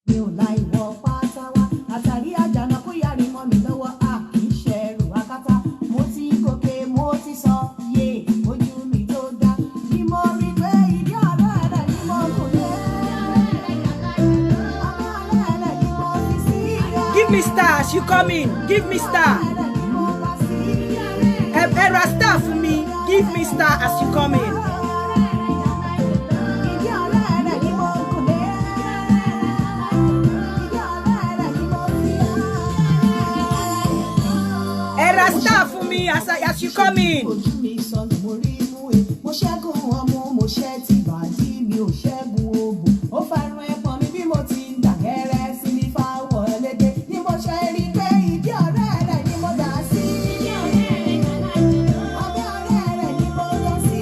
mi ò láì wọ pátá wá àtàrí àjànà kó yàrá mọ́ mi lọ́wọ́ a kì í ṣẹrù akátá mo ti gòkè mo ti sọ yé ojú mi tó dá ni mo rí pé ìdí ọ̀rẹ́ rẹ̀ ni mo kò lé Give me star as you come in. Give me star. Era star for me. Give me star as you come in. Era star for me as you come in. Mo ṣẹ́gun ọmọ mo ṣẹ́ ti bàjí mi ò ṣẹ́gun ogun ó fẹ́ràn ẹ̀pọ̀n mi bí mo ti ń dàgẹ́rẹ́ sí ní fáwọ̀ ẹlẹ́dẹ̀ ni mo ṣe rí pé ìdí ọ̀rẹ́ rẹ̀ ni mo dà sí. Ọ̀gá ọ̀rẹ́ rẹ̀ ni mo lọ sí.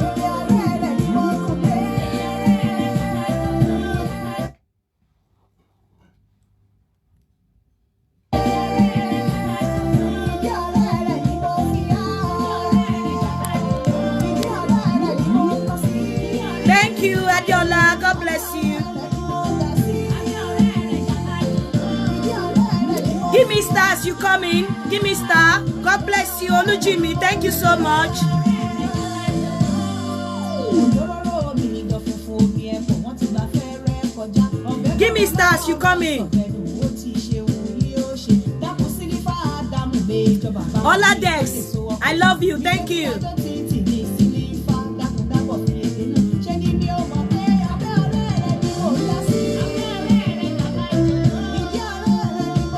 Lórí ọ̀rẹ́ rẹ̀ ni mo kù lé. Ìdí ọ̀rẹ́ rẹ̀ ni mo fi á. Thank you, Adiola. God bless you. Give me star as you come in. Give me star. God bless you, Olujimi. Thank you so much. Give me star as you come in. Oladex, I love you. Thank you.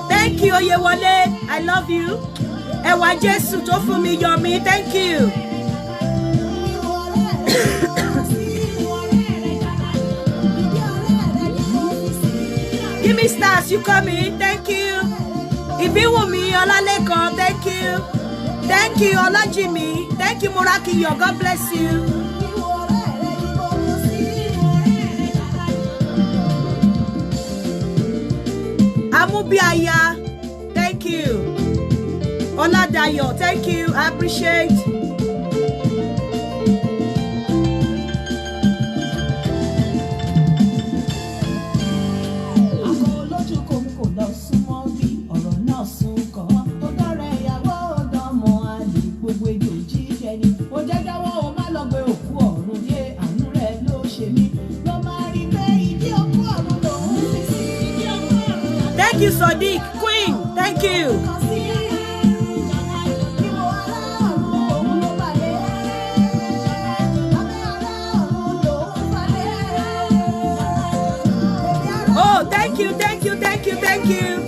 Thank you, Oyewole. I love you. Ẹwà Jésù tó fún mi yọ mí. Thank you. Give me stars, you come in. Thank you. Ibiwumi Olalekan. Thank you. Thank you, Olajimi. Thank you, Murakiyo. God bless you. Amubiaya. Thank you. Oladayo. Thank you. I appreciate. Thank you, Sadiq. Queen. Thank you. Oh, thank you, thank you, thank you, thank you.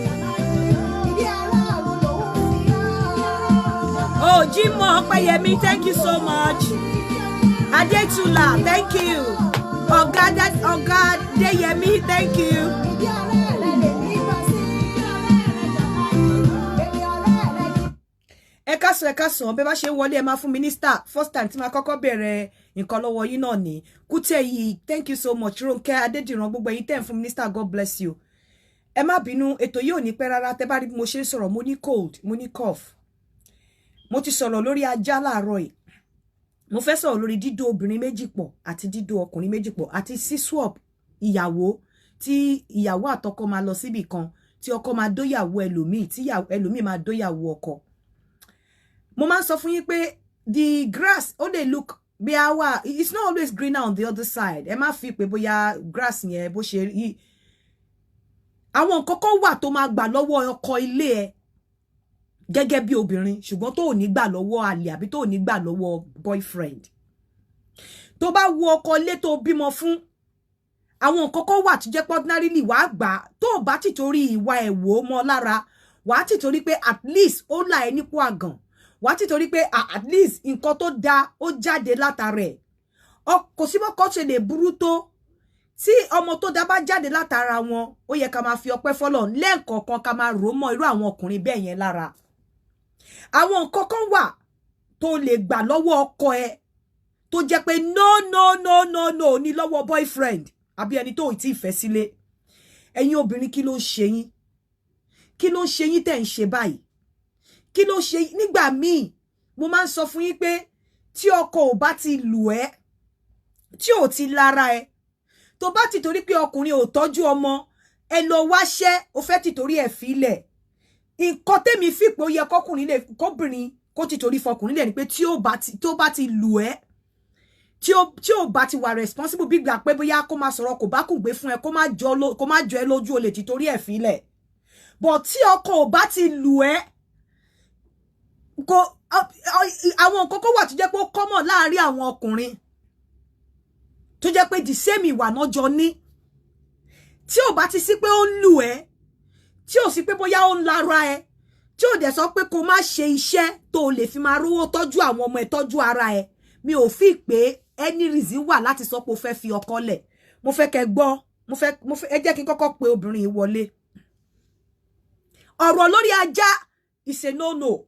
Oh, Jimo Opeyemi, thank you so much. Adetula, thank you. Oga Deyemi, thank you. Ẹ káàsán bẹ́ bá ṣe wọlé ẹ máa fún minister first time tí máa kọ́kọ́ bẹ̀rẹ̀ nǹkan lọ́wọ́ yín náà ní Kútẹ̀yí, thank you so much. Ronke Adédìran, gbogbo ẹ̀yin tẹ́ ń fún minister, God bless you. Ẹ má bínú, ètò yìí ò ní pẹ́ rárá. Tẹ́ bá rí bí mo ṣe ń sọ̀rọ̀, mo ní cold, mo ní cough. Mo ti sọ̀rọ̀ lórí ajá láàárọ̀ yìí. Mo fẹ́ sọ̀rọ̀ lórí dídó obìnrin méjì pọ̀ àti dídó ọkùnrin méjì pọ̀ àti síswap ìyàwó, tí ìyàwó àtọkọ máa lọ síbì kan, tí ọkọ máa dóyàwó ẹlòmíì, tí ẹlòmíì máa dóyàwó ọkọ. Mo máa ń sọ fún yín pé the grass ó lè look bí àwa, it's not always greener on the other side. Ẹ má fi pé bóyá grass yẹn bó ṣe rí. Àwọn nǹkan kan wà tó máa gbà lọ́wọ́ ọkọ ilé ẹ gẹ́gẹ́ bí obìnrin, ṣùgbọ́n tó ò ní gbà lọ́wọ́ àlè àbí tó ò ní gbà lọ́wọ́ boyfriend. Tó bá wo ọkọ ilé tó bímọ fún, àwọn nǹkan kan wà tó jẹ́ pé ordinarily wàá gbà tó bá ti torí ìwà ẹ̀wò mọ́ lára, wàá ti torí pé at least ó là ẹ́ nípò àgàn, wàá ti torí pé at least nǹkan tó da ó jáde látara ẹ̀. Kò sí bọ́kọ́ ṣe lè burú tó tí ọmọ tó dá bá jáde látara wọn, ó yẹ ká máa fi ọpẹ́ fọ́lọ́run lẹ́ẹ̀kọ̀ọ̀kan, ká máa rò mọ́ irú àwọn ọkùnrin bẹ́ẹ̀ yẹn lára. Àwọn nǹkan kan wà tó lè gbà lọ́wọ́ ọkọ ẹ tó jẹ́ pé no ní lọ́wọ́ boyfriend àbí ẹni tó ti fẹ́ sílé. Ẹ̀yin obìnrin, kí ló ń ṣe yín? Kí ló ń ṣe yín tẹ́ ń ṣe báyìí? Kí ló ṣe nígbà míì? Mo máa ń sọ fún yín pé tí ọkọ ò bá ti lù ẹ́, tí ò ti lára ẹ, tó bá ti torí pé ọkùnrin ò tọ́jú ọmọ ẹ lọ wáṣẹ́ ó fẹ́ ti torí ẹ̀ filẹ̀ nǹkan tèmi fi pé ó yẹ kọkùnrin lè kóbìnrin kó ti torí fọkùnrin lè ní pé tí ó bá ti lù ẹ́ tí ó bá ti wà responsible bí gbà pé bóyá kó máa sọ̀rọ̀ kò bá kùn gbé fún ẹ kó má jọ ẹ lójú o lè ti torí ẹ̀ filẹ̀ but tí ọkọ ò bá ti lù ẹ́ kò àwọn nǹkan kó wà tó jẹ́ pé ó common láàárín àwọn ọkùnrin tó jẹ́ pé the same ìwà náà jọ ní tí ò bá ti sí pé ó ń lù ẹ́ tí ò sí pé bóyá ó ń lára ẹ tí ò dẹ̀ sọ pé kó má ṣe iṣẹ́ tó lè fi máa rówó tọ́jú àwọn ọmọ ẹ tọ́jú ara ẹ mi ò fi pé any reason wà láti sọ pé o fẹ́ fi ọkọ lẹ̀ mo fẹ́ kẹ́ gbọ́ mo fẹ́ ẹ jẹ́ kí n kọ́kọ́ pe obìnrin yìí wọlé ọ̀rọ̀ lórí ajá is a no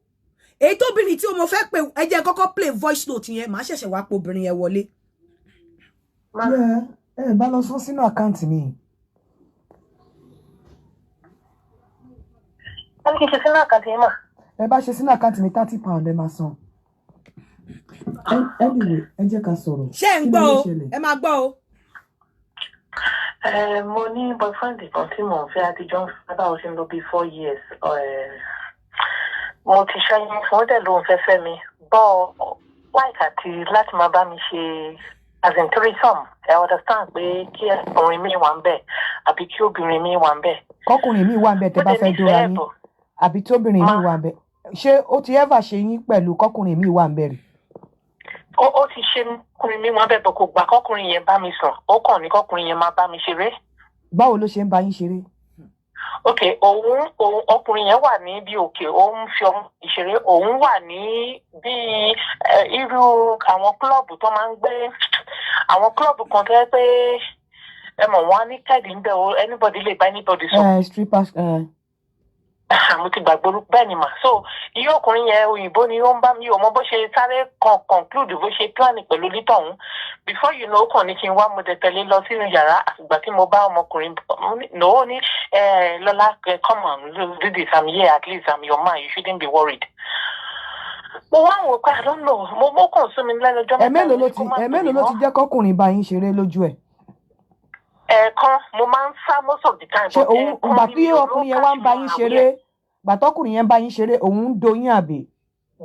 èyí tóbìnrin tí mo fẹ́ pé ẹ jẹ́ kọ́kọ́ play voice note yẹn màá ṣẹ̀ṣẹ̀ wá pe obìnrin yẹn wọlé. ẹ bá lọ sọ sínú àkáǹtì mi. wọ́n kì í ṣe sínú àkáǹtì yẹn mà. ẹ bá ṣe sínú àkáǹtì mi £30 ẹ máa san. anyway ẹ jẹ́ ká sọ̀rọ̀. ṣé ń gbọ́ o ẹ máa gbọ́ o. mo ní boyfriend kan tí mò ń fẹ́ àtijọ́ bàbá ó ti ń lọ bí 4 years. mo ti ṣẹ́yìn fún ó dẹ̀ ló ń fẹ́ mi bọ́ láìka àti láti máa bá mi ṣe as in threesome ẹ understand pé kí ọkùnrin mi wà ń bẹ̀ àbí kí obìnrin mi wà ń bẹ̀. kọkùnrin mi wà ń bẹ̀ tẹ́ bá fẹ́ dóra yín àbí tí obìnrin mi wà ń bẹ̀ ṣé ó ti ever ṣe yín pẹ̀lú kọkùnrin mi wà ń bẹ̀ rí. ó ti ṣe kọkùnrin mi wà ń bẹ̀ bọ̀ kò gbà kọkùnrin yẹn bá mi sùn ó kàn ní kọkùnrin yẹn máa bá mi ṣeré. báwo ló ṣe ń bá yín ṣeré. ok òun ọkùnrin yẹn wà ní bí òkè òun fi ọmọ ìṣeré òun wà ní bí irú àwọn kílọ̀bù tó máa ń gbé àwọn kílọ̀bù kan tó yẹ pé ẹ mọ̀ wọ́n á ní káàdì ń bẹ̀ o anybody lè bá anybody sọ. strippers. mo ti gbàgbọ́ bẹ́ẹ̀ ni mà so iye ọkùnrin yẹn òyìnbó ni ó ń bá mi ò mọ bó ṣe sáré conclude bó ṣe plan pẹ̀lú lítọ̀ ọ̀hún before you know kàn ní kí n wá mo tẹ̀lé lọ sínú yàrá àgbà tí mo bá ọmọkùnrin no ní lọ́lá come on do this I'm here at least I'm your man you shouldn't be worried. mo wá wò pé I don't know mo kàn sún mi lẹ́nu ọjọ́ mẹ́ta. ẹ̀mélòó ló ti jẹ́ kọkùnrin bá yín ṣeré lójú ẹ̀. ẹ̀ẹ̀kan mo máa ń sá most of the time. ṣé òun ìgbà tí ọkùnrin yẹn wá ń bá yín ṣeré ìgbà tọkùnrin yẹn ń bá yín ṣeré òun ń doyún àbí.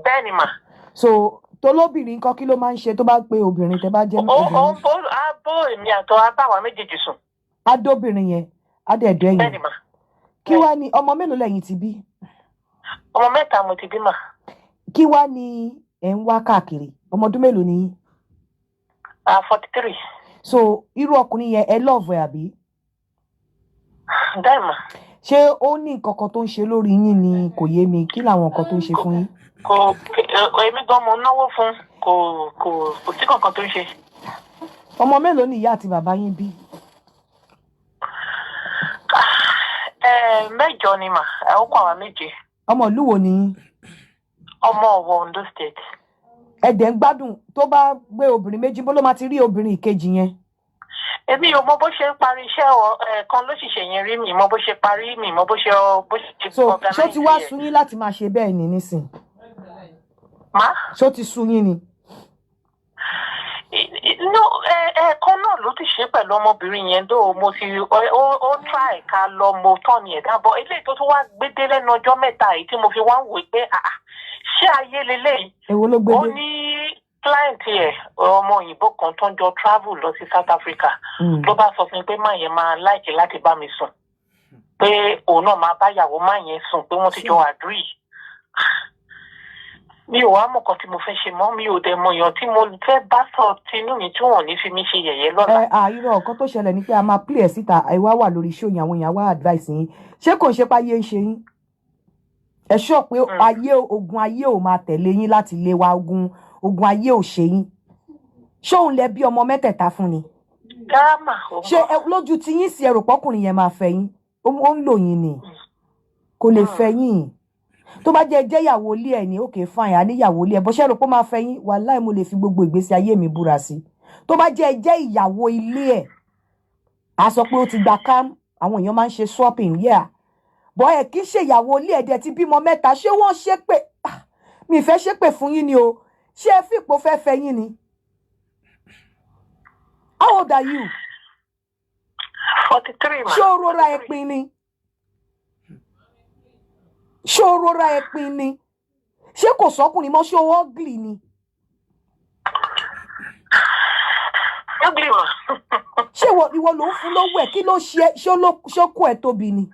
bẹ́ẹ̀ ni mà. so tolóbìnrin kan kí ló máa ń ṣe tó bá pé obìnrin tẹ bá jẹ́ obìnrin. á bó èmi àtọ abáwa méjèèjì sùn. adóbìnrin yẹn adẹ̀dọ̀ ẹ̀yìn. bẹ́ẹ̀ ni mà. kí wá ní ọmọ mélòó lẹ́yìn ti bí. ọmọ 3 mo ti bí mà. kí wá ní ẹ̀ ń wá káàkiri ọmọ ọdún mélòó ni. 43. so irú ọkùnrin yẹn ẹ lọ́ọ̀fù ẹ̀ àbí. bẹ́ẹ̀ mà. ṣé ó ní nǹkan kan tó ń ṣe lórí yín ni kò yé mi kí làwọn nǹkan tó ń ṣe fún yín. kò èmi gan mo náwó fún kò sí kankan tó ń ṣe. ọmọ mélòó ni ìyá àti bàbá yín bí. 8 ni mà ó kọ àwa 7. ọmọ ìlú wo ni yín. ọmọ Ọ̀wọ̀ Ondo State. ẹ̀dẹ̀ ń gbádùn tó bá gbé obìnrin méjì bó ló máa ti rí obìnrin ìkejì yẹn. èmi ò mọ bó ṣe ń parí iṣẹ́ kan ló sì ṣe yẹn rí mi mọ bó ṣe parí mi mọ bó ṣe organize. ṣó ti wá sú yín láti máa ṣe bẹ́ẹ̀ ni nísìn. má. ṣó ti sú yín ni. no ẹ̀ẹ̀kan náà ló ti ṣe pẹ̀lú ọmọbìnrin yẹn tó mo ti ó try ká lọ mo tọ́ ni ẹ̀dá bọ́ eléyìí tó tún wá gbédé lẹ́nu ọjọ́ mẹ́ta yìí tí mo fi wá ń wò pé ṣé ayé leléyìí. èwo ló gbédé. ó ní client ẹ̀ ọmọ òyìnbó kan tó ń jọ travel lọ sí South Africa ló bá sọ fún mi pé máa yẹn máa láìkí láti bá mi sùn pé òun náà máa bá yàwó máa yẹn sùn pé wọ́n ti jọ agree. mi ò wá mọ̀ kan tí mo fẹ́ ṣe mọ́ mi ò dẹ̀ mọ̀ èèyàn tí mo fẹ́ bá sọ tinú mi tí wọ́n ní fi mí ṣe yẹ̀yẹ́ lọ́la. irọ́ ọ̀kan tó ṣẹlẹ̀ ni pé a máa play ẹ̀ síta àìwá wà lórí show yẹn àwọn èèyàn wá advice yín ṣé kò ń ṣe pé ayé ń ṣe yín ẹ sọ pé ogun ayé ò máa tẹ̀lé yín láti lé wa ogun ayé ò ṣe yín ṣé òun lẹ bí ọmọ 3 fún ni. dáàmà ṣé lójú tí yín sí ẹrù pọkùnrin yẹn máa fẹ́ yín ó ń lò yín ni kò lè fẹ́ yín tó bá jẹ́ ìyàwó ilé ẹ̀ ní òkè fine àníyàwó ilé ẹ̀ bó ṣe rò pé ó máa fẹ́ yín wàláhì mo lè fi gbogbo ìgbésí ayé mi búra sí tó bá jẹ́ ìyàwó ilé ẹ̀ a sọ pé ó ti gba cam àwọn èèyàn máa ń ṣe swapping yeah bọ́ ẹ̀ kì í ṣe ìyàwó ilé ẹ̀ dẹ̀ ti bímọ 3 ṣé wọ́n ṣépè mi fẹ́ ṣépè fún yín ni o ṣé ẹ fìpò fẹ́ fẹ́ yín ni how old are you. 43 ma. ṣé o rora ẹ pin ni ṣé o rora ẹ pin ni ṣé kò sọ́kùnrin mọ́ ṣé o ugly ni Ugly ma. ṣé ìwọ ló ń fún lówó ẹ kí ló ṣe ṣé kó ẹ tóbi ni.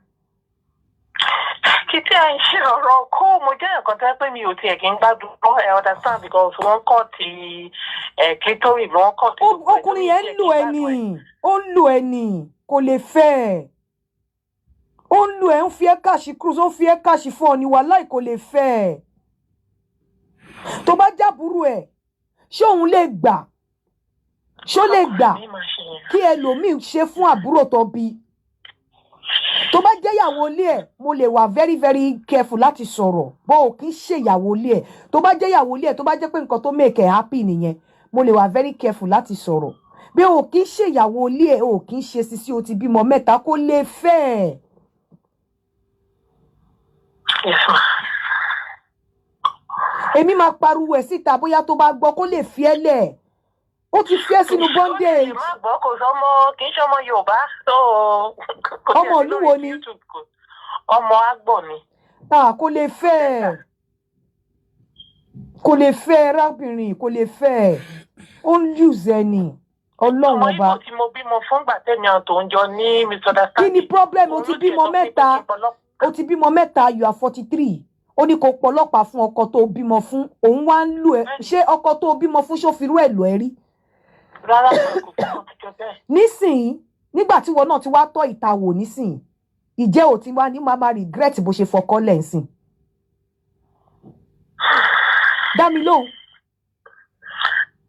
Kí tí a ń ṣe ọ̀rọ̀ kó mo jẹ́ nǹkan tó yẹ pé mi ò tiẹ̀ kí ń gbádùn ọ́ understand because wọ́n kọ́ ti clitoris wọ́n kọ́ ti. ọkùnrin yẹn ń lò ẹ ní ó ń lò ẹ ní kò lè fẹ́ ẹ ó ń lò ẹ ń fi ẹ káàṣì cruise ó ń fi ẹ káàṣì fún ọ ní wàláì kò lè fẹ́ ẹ tó bá jábúrú ẹ ṣé òun lè gbà ṣó lè gbà kí ẹlòmíì ṣe fún àbúrò tó bí tó bá jẹ́ ìyàwó ilé ẹ̀ mo lè wà very very careful láti sọ̀rọ̀ bó o kì í ṣe ìyàwó ilé ẹ̀ tó bá jẹ́ ìyàwó ilé ẹ̀ tó bá jẹ́ pé nǹkan tó make ẹ happy nìyẹn mo lè wà very careful láti sọ̀rọ̀ bí o kì í ṣe ìyàwó ilé ẹ̀ o kì í ṣe sisi o ti bímọ mẹ́ta kó lè fẹ́ ẹ̀. èmi máa pariwo ẹ̀ síta bóyá tó bá gbọ́ kó lè fi ẹ́ lẹ̀ ó ti fi ẹ́ sínú bondage. kò sọmọ kì í ṣọmọ Yorùbá tó. ọmọ olúwo ni. ọmọ Àgbọ̀ ni. kò lè fẹ́ ẹ̀ kò lè fẹ́ ẹ rábìnrin kò lè fẹ́ ẹ ó ń lùzẹ ni Ọlọ́run ọba. ọmọ Ìgbò tí mo bímọ fún gbàtẹ́mi àwọn tó ń jọ ní misunderstanding. kí ni problem o ti bímọ mẹ́ta o ti bímọ mẹ́ta you are 43 ó ní kò pọlọ́pàá fún ọkọ tó bímọ fún òun wá ń lù ẹ ṣé ọkọ tó bímọ fún ṣòfirú ẹ lọ ẹ rí. rárá kò fún ọkọ bẹ́ẹ̀. nísìnyí nígbà tí wọn náà ti wá tọ́ ìta wò nísìnyí ìjẹ́ ò ti wá ní máa regret bó ṣe fọkọ lẹ́sìn. dá mi lóhùn.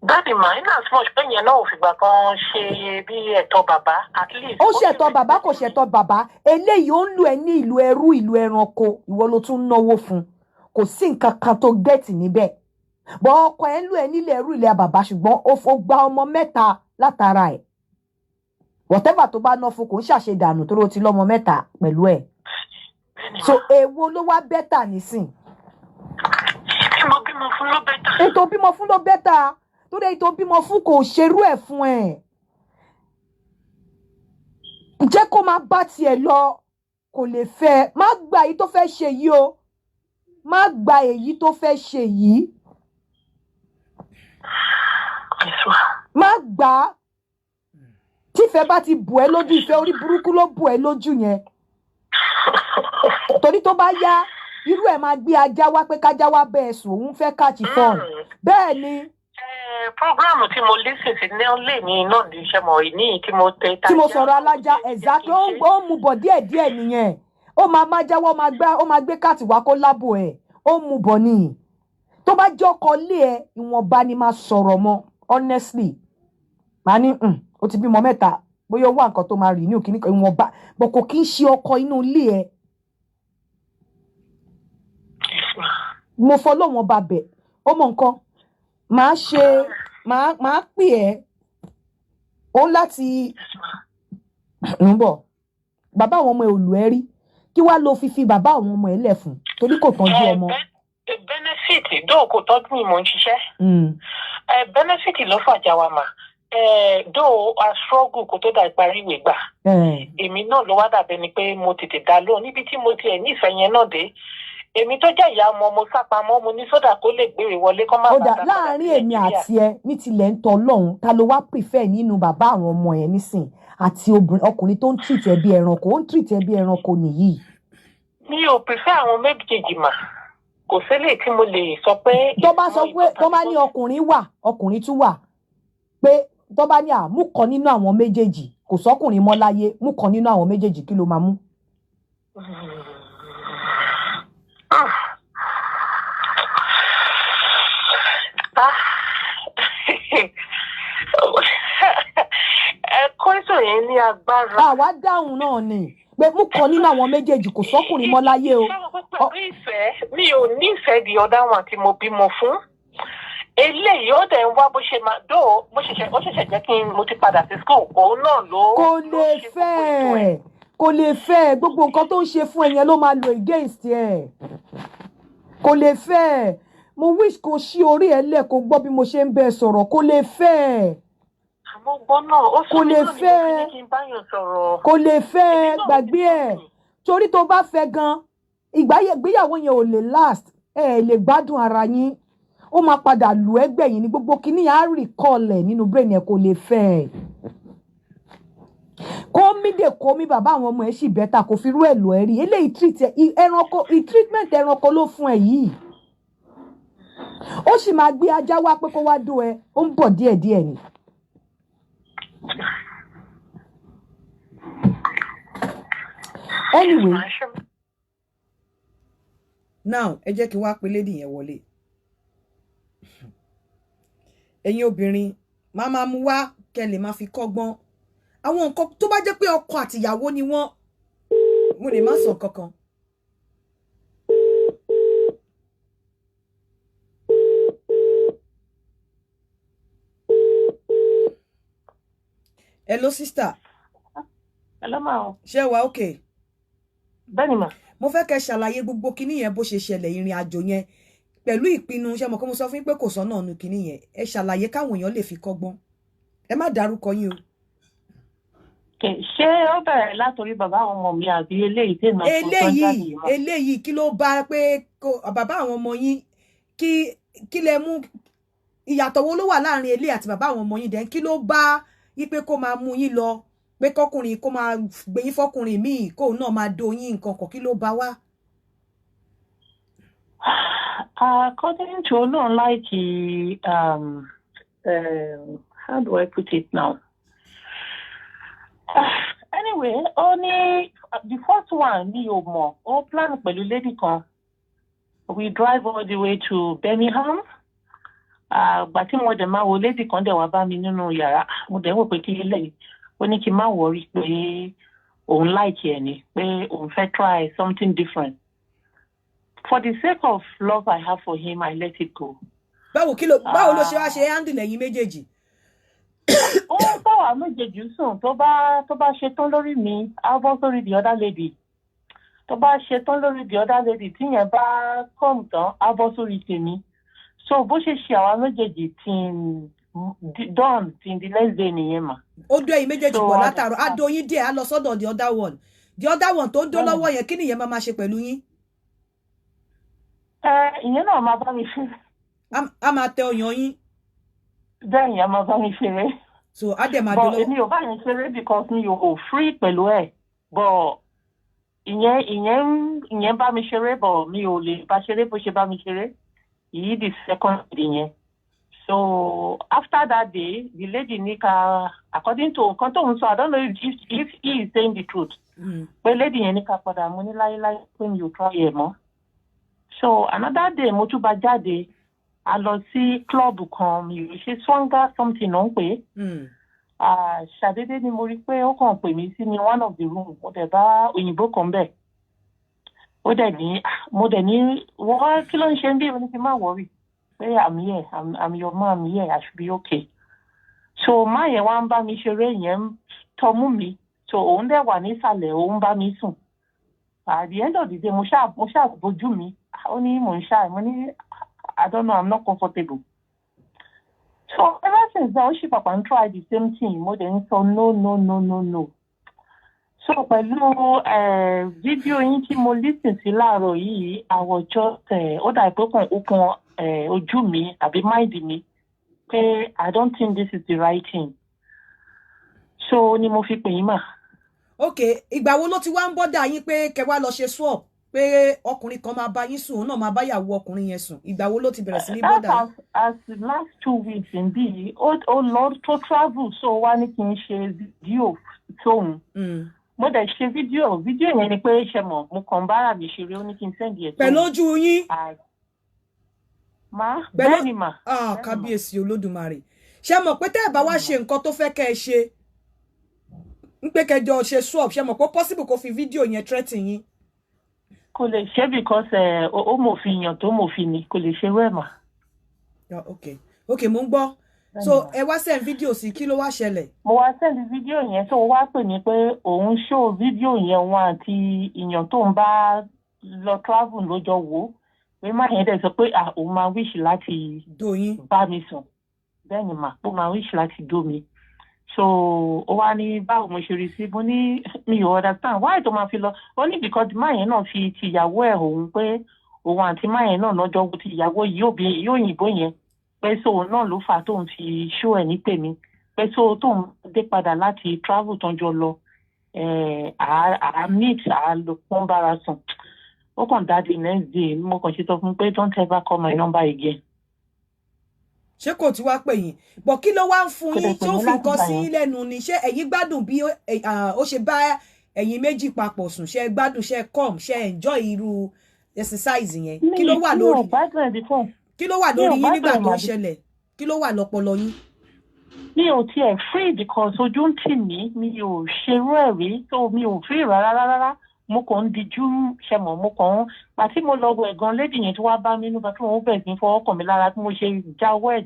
dáàdì mà iná tí mo ṣe yẹn náà ò fìgbà kan ṣe bí ẹ̀tọ́ bàbá at least. ó ṣẹ̀tọ́ bàbá kò ṣẹ̀tọ́ bàbá eléyìí ó ń lù ẹ́ ní ìlú ẹrú ìlú ẹranko ìwọ ló tún náwó fún kò sí nǹkan kan tó gẹ̀ẹ́tì níbẹ̀ bọ́ ọkọ ẹ̀ ń lù ẹ́ nílẹ̀ ẹrú ilẹ̀ bàbá ṣùgbọ́n ó fò gba ọmọ mẹ́ta látara ẹ̀ whatever tó bá ná fún kò ń ṣàṣedànù tó ló ti lọ́mọ mẹ́ta pẹ̀lú ẹ̀ so èwo ló wá bẹ́tà nísìn. bímọ fún ló bẹ́tà. ètò bímọ fún ló bẹ́tà tó dé ètò bímọ fún kò ṣerú ẹ̀ fún ẹ̀ jẹ́ kó máa bá tiẹ̀ lọ kò lè fẹ́ má gba èyí tó fẹ́ ṣe yìí o má gba èyí tó fẹ́ ṣe yìí má gbà á tífẹ́ bá ti bù ẹ́ lójú ìfẹ́ orí burúkú ló bù ẹ́ lójú yẹn torí tó bá yá irú ẹ̀ máa gbé ajá wá pé kájá wá bẹ́ẹ̀ sùn òun fẹ́ káàtì fọ́ọ̀n bẹ́ẹ̀ ni. Programu tí mo listen sí ní ọ̀lẹ́ ní iná ní iṣẹ́ mọ̀ ní tí mo tẹ. tí mo sọ̀rọ̀ alájà exactly ó mú bọ̀ díẹ̀díẹ̀ nìyẹn ó máa jáwọ́ ó máa gbé káàtì wá kó lábò ẹ̀ ó mú bọ̀ nìyí tó bá jọ́kọ lé ẹ ìwọ̀nba ni máa sọ̀rọ̀ mọ́ honestly màá ní o ti bímọ mẹ́ta bóyá ó wà nǹkan tó máa rí ní òkìní kan ìwọ̀nba bọ̀ kò kí ń ṣe ọkọ inú ilé ẹ mo fọlọ́wọ́n ba bẹ̀ ó mọ nǹkan máa pè ẹ́ ó láti ń bọ̀ bàbá àwọn ọmọ ẹ̀ ò lù ẹ́ rí kí wàá lo fífi bàbá àwọn ọmọ ẹ̀ lẹ̀ fún torí kò tọ́jú ọmọ. benefit dóò kò tọ́jú mi mò ń ṣiṣẹ́ benefit ló fàjà wa mà dóò a struggle kó tó dà ìparí ìwé gbà èmi náà ló wá dàbẹ́ ni pé mo tètè dá lóhùn níbi tí mo tiẹ̀ nífẹ̀ẹ́ yẹn náà dé èmi tó jẹ́ ìyá ọmọ mo sápamọ́ mo ní sódà kó lè gbèrè wọlé kó má bàa dá láàárín èmi àti ẹ ní tilẹ̀ ń tọ́ lọ́hùn ta ló wá prefer nínú bàbá àwọn ọmọ ẹ̀ nísìn àti ọkùnrin tó ń treat ẹ bí ẹranko ó ń treat ẹ bí ẹranko nìyí. mi ò prefer àwọn méjèèjì mà kò sílẹ̀ tí mo lè sọ pé. tó bá sọ pé tó bá ní ọkùnrin wà ọkùnrin tún wà pé tó bá ní mú kan nínú àwọn méjèèjì kò sọkùnrin mọ́ láyé mú kan nínú àwọn méjèèjì kí ló máa mú. ẹ̀kọ́ ìṣòro yẹn ní agbára. àwa dáhùn náà ni pé mú kan nínú àwọn méjèèjì kò sọkùnrin mọ́ láyé o. pẹ̀lú ìfẹ́ mi ò nífẹ̀ẹ́ di ọ̀dà wọn tí mo bímọ fún eléyìí ó dẹ̀ ń wá bó ṣe máa dó bó ṣẹ̀ṣẹ̀ jẹ́ kí mo ti padà sí school òun náà ló. kò lè fẹ́ kò lè fẹ́ gbogbo nǹkan tó ń ṣe fún ẹ̀yẹn ló máa lo against ẹ̀ kò lè fẹ́ mo wish kò ṣí orí ẹ̀ lẹ̀ kó gbọ́ bí mo ṣe ń bẹ sọ̀rọ̀ kò lè fẹ́. Mo gbọ́ náà, ó Kò lè fẹ́. Kò lè fẹ́, gbàgbé ẹ̀. Torí tó bá fẹ́ gan, ìgbéyàwó yẹn ò lè last. Ẹ lè gbádùn ara yín. Ó máa padà lù ẹ́ gbẹ̀yìn ní gbogbo kíní á recall ẹ̀ nínú brain ẹ̀, kò lè fẹ́. Kó mi bàbá àwọn ọmọ ẹ̀ sì bẹ́tà kò fi rú ẹ̀ lò ẹ́ rí. Eléyìí treatment ẹranko ló fún ẹ yìí. Ó sì máa gbé ajá wá pé kó wá dó ẹ, ó ń bọ̀ díẹ̀díẹ̀ ni. Anyway. Now, ẹ jẹ́ kí wá pe lady yẹn wọlé. Ẹ̀yin obìnrin, máa mú wá kẹ́ lè máa fi kọ́gbọ́n. Àwọn nǹkan tó bá jẹ́ pé ọkọ àti ìyàwó ni wọ́n, mo lè má sọ kankan. Hello sister. Hello ma. Ṣé wà okay? Bẹ́ẹ̀ni ma. Mo fẹ́ kẹ́ ṣàlàyé gbogbo kíní yẹn bó ṣe ṣẹlẹ̀ ìrìn àjò yẹn pẹ̀lú ìpinnu ṣé mo kọ́ mo sọ fún yín pé kò sọ́nà nu kíní yẹn. Ẹ ṣàlàyé káwọn èèyàn lè fi kọ́gbọ́n. Ẹ má dárúkọ yín o. Ṣé ó bẹ̀rẹ̀ látòrí bàbá àwọn ọmọ mi àbí eléyìí tí màá tó jáde yìí? Eléyìí kí ló bá pé bàbá àwọn ọmọ yín kí lẹ mú ìyàtọ̀ wo ló wà láàrin eléyìí àti bàbá àwọn ọmọ yín dẹ̀ kí ló bá yí pé kó máa mú yín lọ pé kọkùnrin kó máa gbé yín fọkùnrin míì kóun náà máa do yín nǹkan kan kí ló bá wá. According to Olóhùn láìkí how do I put it now? Anyway, only the first one mi ò mọ̀, ó plan pẹ̀lú lady kan. We drive all the way to Birmingham. Gbà tí mo dẹ̀ máa wo lady kan dẹ̀ wá bá mi nínú yàrá, mo dẹ̀ wò pé kí lélẹ̀ ó ní kí n má worry pé òun like ẹ̀ ni, pé òun fẹ́ try something different. For the sake of love I have for him, I let it go. Báwo ló ṣe wá ṣe handle ẹ̀yin méjèèjì? Ó báwa méjèèjì sùn tó bá ṣe tán lórí mi, á bọ́ sórí the other lady. Tó bá ṣe tán lórí the other lady, tí yẹn bá come tán, á bọ́ sórí tèmi. So bó ṣe ṣe àwa méjèèjì till the next day nìyẹn mà. Ó dó ẹ̀yin méjèèjì pọ̀ látàrọ, á dó yín díẹ̀, á lọ sọ́dọ̀ the other one. The other one tó ń dó lọ́wọ́ yẹn kí nìyẹn máa ṣe pẹ̀lú yín? Ìyẹn náà máa bá mi ṣe. A máa tẹ ọyàn yín. Bẹ́ẹ̀ni, a máa bá mi ṣeré. So á dẹ̀ máa dó lọ́wọ́. But èmi ò bá yẹn ṣeré because mi ò free pẹ̀lú ẹ̀. But ìyẹn bá mi ṣeré, but mi ò lè bá ṣeré bó ṣe bá mi ṣeré. Yìí the second day yẹn. So after that day, the lady Nika, according to nǹkan tó ń sọ, I don't know if he is saying the truth. Pé lady yẹn ní ká padà mo ní láyéláyé pé mi ò try ẹ̀ mọ́. So another day mo tún bá jáde, a lọ sí club kan, mi ò ṣe swanga something náà ń pè. Ṣàdédé ni mo rí pé ó kàn pè mí sí ní one of the room, mo dẹ̀ bá òyìnbó kan bẹ̀. Ó dẹ̀ ní, mo dẹ̀ ní, wọ́n kí ló ń ṣe ń bí mo ní kí n má worry. Pé I'm here, I'm your mom here, I should be okay. So máa yẹn wá ń bá mi ṣeré yẹn tọmú mi. So òun dẹ̀ wà nísàlẹ̀, òun bá mi sùn. At the end of the day, mo ṣáà bójú mi. Ó ní mò ń ṣáà, mo ní I don't know, I'm not comfortable. So ever since then, ó ṣì pàpà ń try the same thing. Mo dẹ̀ ń sọ no. So pẹ̀lú fídíò yín tí mo listen sí láàárọ̀ yìí, àwọ̀jọ́ ó dà pé kàn ó kan ojú mi àbí mind mi pé I don't think this is the right thing. So ni mo fi pè yín mà. Okay, ìgbà wo ló ti wá ń bọ́dà yín pé kẹ́ wá lọ ṣe swap pé ọkùnrin kan máa bá yín sùn òun náà máa bá yàwó ọkùnrin yẹn sùn? Ìgbà wo ló ti bẹ̀rẹ̀ sí ní bọ́dà? As the last 2 weeks indeed, ó lọ tó travel, so wá ní kí n ṣe fídíò tóun. Mo dẹ̀ ṣe fídíò yẹn ni pé ṣe mọ̀ mo kàn bára mi ṣeré, ó ní kí n sẹ́ndì ẹ̀ tó. Pẹ̀lú ojú yín? Bẹ́ẹ̀ ni mà. Kábíyèsí Olódùmarè. Ṣé mọ̀ pé tẹ́ ẹ̀ bá wá ṣe nǹkan tó fẹ́ kẹ́ ẹ ṣe ń pé kẹjọ ṣe swap, ṣé mọ̀ pé possible kó fi fídíò yẹn threaten yín? Kò lè ṣe because ó mòfin yàn tó mòfin ni, kò lè ṣe wẹ́ẹ̀ mà. Okay, mo ń gbọ́. So ẹ wá send fídíò sí, kí ló wá ṣẹlẹ̀? Mo wá send fídíò yẹn, so wá pè mí pé òun show fídíò yẹn wọn àti ìyàn tó ń bá lọ travel lójọ wò ó. Pé má yẹn dẹ̀ sọ pé òun máa wish láti dó yín, bá mi sùn. Bẹ́ẹ̀ ni mà, ó máa wish láti dó mi. so ó wá ní báwo mo ṣe rí sí mo ní mi ò understand why tó máa fi lọ ó ní because máa yẹn náà fi ti ìyàwó ẹ̀ òun pé òun àti máa yẹn náà lọ́jọ́ ti ìyàwó yìí òyìnbó yẹn pé so òun náà ló fà á tóun fi ṣó ẹ̀ ní tèmi pé so tóun dé padà láti travel tán jọ lọ àá meet àá lọ pọ́n bára sùn ó kàn dá the next day mo kàn ṣe sọ fún pé don't ever call my number again. ṣé kò tí wá pè yín bọ̀ kí ló wá ń fún yín tí ó fi nǹkan sí lẹ́nu ni ṣé ẹ̀yin gbádùn bí ó ṣe bá ẹ̀yin méjì papọ̀ sùn ṣé gbádùn ṣé come ṣé enjoy irú exercise yẹn kí ló wà lórí yín nígbà tó ń ṣẹlẹ̀ kí ló wà lọ́pọlọ yín. mi ò tiẹ̀ free because ojú ń tì mí mi ò ṣerú ẹ̀ rí so mi ò free rárá mo kàn ń dijú ṣẹmọ̀ mo kàn ń pàtí mo lọ wọ ẹ̀gan lédì yẹn tí wàá bá mi nígbà tí wọ́n bẹ̀rẹ̀ sí fọwọ́ kàn mí lára tí mo ṣe jáwọ́ ẹ̀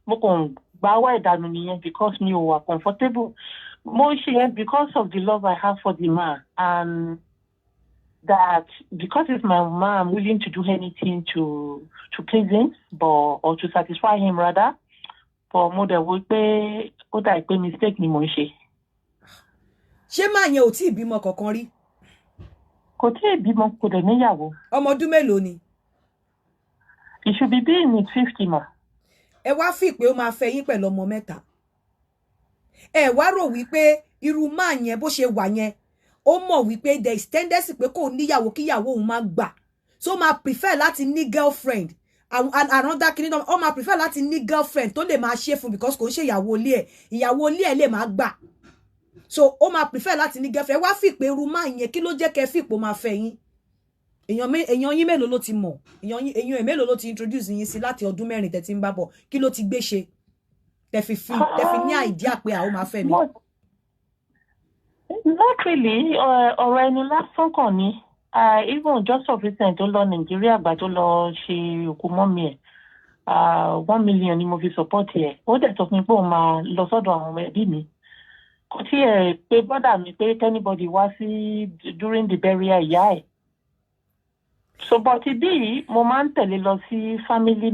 mo kàn gbáwọ́ ẹ̀ dànù nìyẹn because mi ò wà comfortable mo ṣe yẹn because of the love I have for the man and that because it's my man I'm willing to do anything to please him or to satisfy him rather but mo dẹ̀ wo pé ó dà pé mistake ni mo ń ṣe. ṣé máa yẹn ò tí ì bímọ kankan rí. Kò tí ì bímọ kò dẹ̀ níyàwó. Ọmọ ọdún mélòó ni? He should be in his 50 ma. Ẹ wá fi pé ó máa fẹ́ yín pẹ̀lú ọmọ mẹ́ta. Ẹ wá rò wípé irú máa yẹn bó ṣe wà yẹn ó mọ̀ wípé there is tendency pé kò níyàwó kíyàwó òun máa gbà. So máa prefer láti ní girlfriend and another kingdom ó máa prefer láti ní girlfriend tó lè máa ṣe fún because kò ń ṣe ìyàwó ilé ẹ̀ lè máa gbà. So ó máa prefer láti ní girlfriend wá fi pé irú máa yẹn kí ló jẹ́ kẹ́ fi pò máa fẹ́ yín. Èèyàn yín mélòó ló ti mọ̀ èèyàn mélòó ló ti introduce yín sí láti ọdún mẹ́rin tẹ́ ti ń bá bọ̀ kí ló ti gbé ṣe tẹ́ fi ní idea pé àwọn máa fẹ́ mi. Not really ọ̀rọ̀ ẹni lásán kàn ní even just of recent tó lọ Nàìjíríà gbà tó lọ ṣe òkú mọ́mí ẹ̀ 1 million ni mo fi support ẹ̀ ó dẹ̀ sọ fún mi pé òun máa lọ sọ́dọ̀ àwọn ọmọ ẹbí mi kò tí ẹ̀ pé bọ́dà mi pé anybody wá sí during the burial ìyá ẹ̀ so but bí mo máa ń tẹ̀lé lọ sí family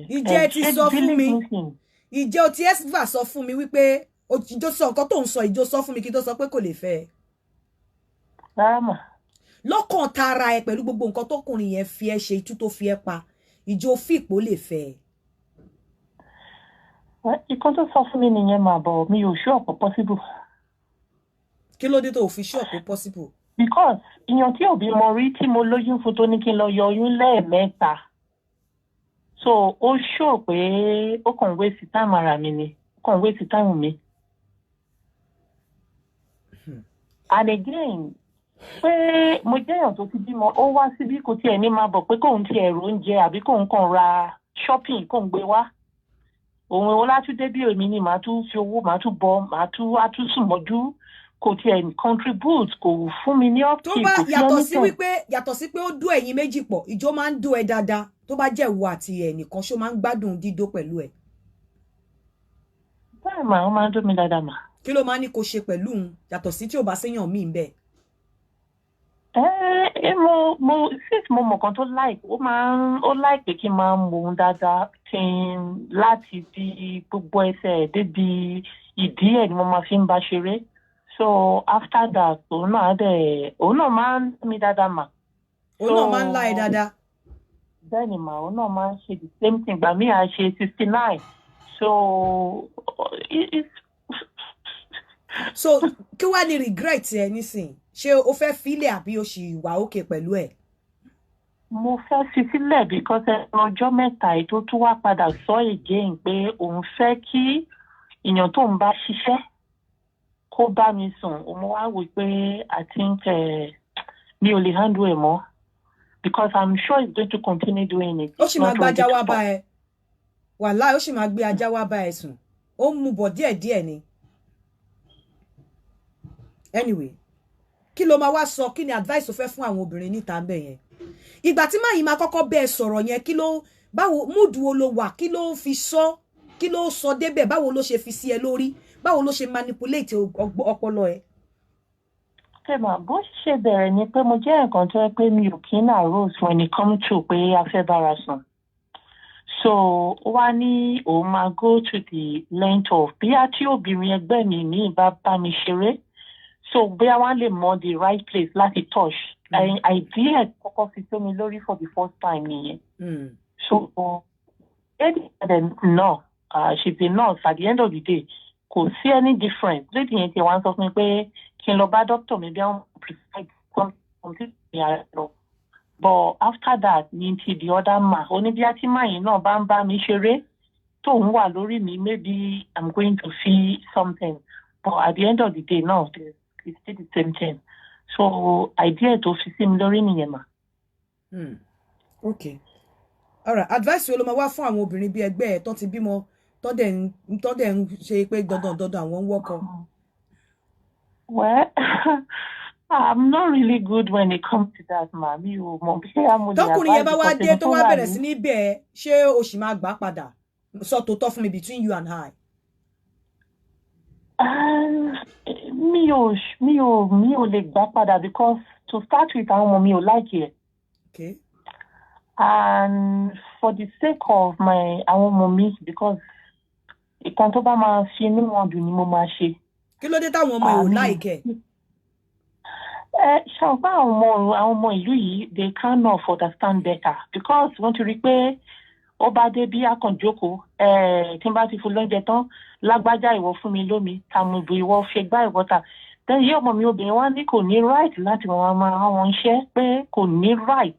ìjẹ́ ti sọ fún mi ìjẹ́ o ti ẹ́sìfà sọ fún mi wípé ìjọ sọ nǹkan tó ń sọ ìjọ sọ fún mi kí tó sọ pé kò lè fẹ́ ẹ. rárá mà. lọ́kàn tara ẹ pẹ̀lú gbogbo nǹkan tókùnrin yẹn fi ẹ ṣe itú tó fi ẹ pa ìjọ fìpó lè fẹ́ ẹ. ìkan tó sọ fún mi nìyẹn mà bọ̀ mi ò sure pé possible. kí ló dé tó fi sure pé possible. because ìyàn tí òbí mo rí tí mo lóyún fún tó ní kí n lọ yọ oyún lẹ́ẹ̀mẹ́ta so ó sure pé ó kàn waste time ara mi ni ó kàn waste time mi. And again pé mo jẹ́ èèyàn tó ti bímọ ó wá síbí kò tiẹ̀ ní máa bọ̀ pé kóun ti ẹ̀rọ oúnjẹ àbí kóun kàn ra shopping kóun gbé wá òun Ọlátúndé bí èmi ni màá tún fi owó màá tún bọ màá tún sùn mọ́jú kò tiẹ̀ contribute kò fún mi ní upkeep. tó bá yàtọ̀ sí pé ó dún ẹ̀yin méjì pọ̀ ìjọ máa ń dún ẹ dáadáa tó bá jẹ́ ìwọ àti ẹnìkan ṣó máa ń gbádùn dídó pẹ̀lú ẹ. bẹ́ẹ̀ mà ó máa ń dún mi dáadáa mà. kí ló máa ní kó ṣe pẹ̀lú òun yàtọ̀ sí tí ò bá séyàn míì bẹ́ẹ̀. mo since mo mọ̀ kan tó ó like pé kí n máa mú un dáadáa kí n láti di gbogbo ẹsẹ̀ débi ìdí ẹ̀ ni mo máa fi ń bá ṣeré so after that òun náà máa ń mi dáadáa mà. òun náà máa ń lá ẹ dáadáa. bẹ́ẹ̀ ni mà òun náà máa ń ṣe the same thing gbà mí à ṣe 69 so so kí wàá ní regret ẹ nísìn ṣé o fẹ́ filẹ̀ àbí o sì wà òkè pẹ̀lú ẹ̀. mo fẹ́ fi sílẹ̀ because ọjọ́ mẹ́ta ètò tún wá padà sọ again pé òun fẹ́ kí èèyàn tó ń bá ṣiṣẹ́ kó bá mi sùn mo wá wò pé I think mi ò lè handle ẹ̀ mọ́ because I'm sure he's going to continue doing it. ó sì máa gba ajá wá bá ẹ wàláì ó sì máa gbé ajá wá bá ẹ sùn ó ń mú bọ̀ díẹ̀díẹ̀ ni. Anyway kí ló máa wá sọ kí ni advice o fẹ́ fún àwọn obìnrin níta ń bẹ̀ yẹn ìgbà tí máa yìí máa kọ́kọ́ bẹ́ẹ̀ sọ̀rọ̀ yẹn kí ló báwo mood wo ló wà kí ló fi sọ kí ló sọ débẹ̀ báwo ló ṣe fi sí ẹ lórí báwo ló ṣe manipulate ọpọlọ ẹ. Tẹ́mà bó ṣe bẹ̀rẹ̀ ni pé mo jẹ́ nǹkan tó yẹ pé mi ò kí ń arose when it come to pé a fẹ́ bára sùn So wá ní òun máa go to the length of bí a tí obìnrin ẹgbẹ́ mi ní ìbá bá mi ṣeré. So bí a wá lè mọ the right place láti touch. Idea kọ́kọ́ fi tó mi lórí for the first time nìyẹn. So no, she's a nurse. At the end of the day, kò sí any difference. Lady yẹn ti wá sọ fún mi pé kí n lọ bá doctor mi bí wọ́n prescribe something yàrá lọ. But after that, ní ti the other man, ó ní bí a ti máa yìí náà bá ń bá mi ṣeré tóun wà lórí mi, maybe I'm going to see something. But at the end of the day, no, it's still the same thing. So idea tó fi sí mi lórí nìyẹn mà. Okay. All right. Advice wo ló máa wá fún àwọn obìnrin bí ẹgbẹ́ ẹ̀ tó ti bímọ tó dẹ̀ ń ṣe pé dandan àwọn ń wọ́kọ. Well, I'm not really good when it comes to that, ma. Mi ò mọ̀ bí mo lè advise. Tọkùnrin yẹn bá wá dé tó wá bẹ̀rẹ̀ sí ní bẹ́ẹ̀ ṣé o sì máa gbà padà? Sọ tòótọ́ fún mi between you and I. Mi ò lè gbà padà because to start with àwọn ọmọ mi ò like it. Okay. And for the sake of àwọn ọmọ mi, because ìkan tó bá máa fi inú wọn dùn ni mo máa ṣe. Kí ló dé táwọn ọmọ ò like ẹ? Ṣàǹpá àwọn ọmọ ìlú yìí, they kind of understand better because wọ́n ti rí pé ó bá dé bí akànjókòó tí n bá ti fún lóúnjẹ tán lágbájá ìwọ fún mi lómi tàmùbù ìwọ ṣe gbá ìwọ ta. Then yí ọmọ mi obìnrin wá ní kò ní right láti wọn máa wọn iṣẹ́ pé kò ní right.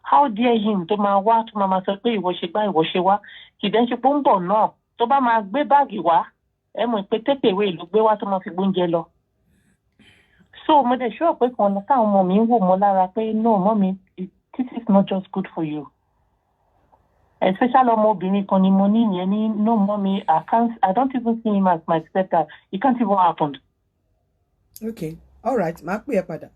How dare him tó máa wá tó máa sọ pé ìwọ ṣe gbá ìwọ ṣe wá kìdẹ́ ṣe pé ń bọ̀ náà tó bá máa gbé báàgì wá ẹ mọ̀ pé tépèwé ló gbé wá tó máa fi gbóúnjẹ lọ. So mo dẹ̀ sure pé kan táwọn ọmọ mi ń wò mọ́ lára pé no mommy, this is not just good for you. Especially ọmọbìnrin kan ni mo ní ìyẹn ní no mommy, I don't even see him as my stepdad. It can't even happen. Okay, all right, màá pè ẹ́ padà.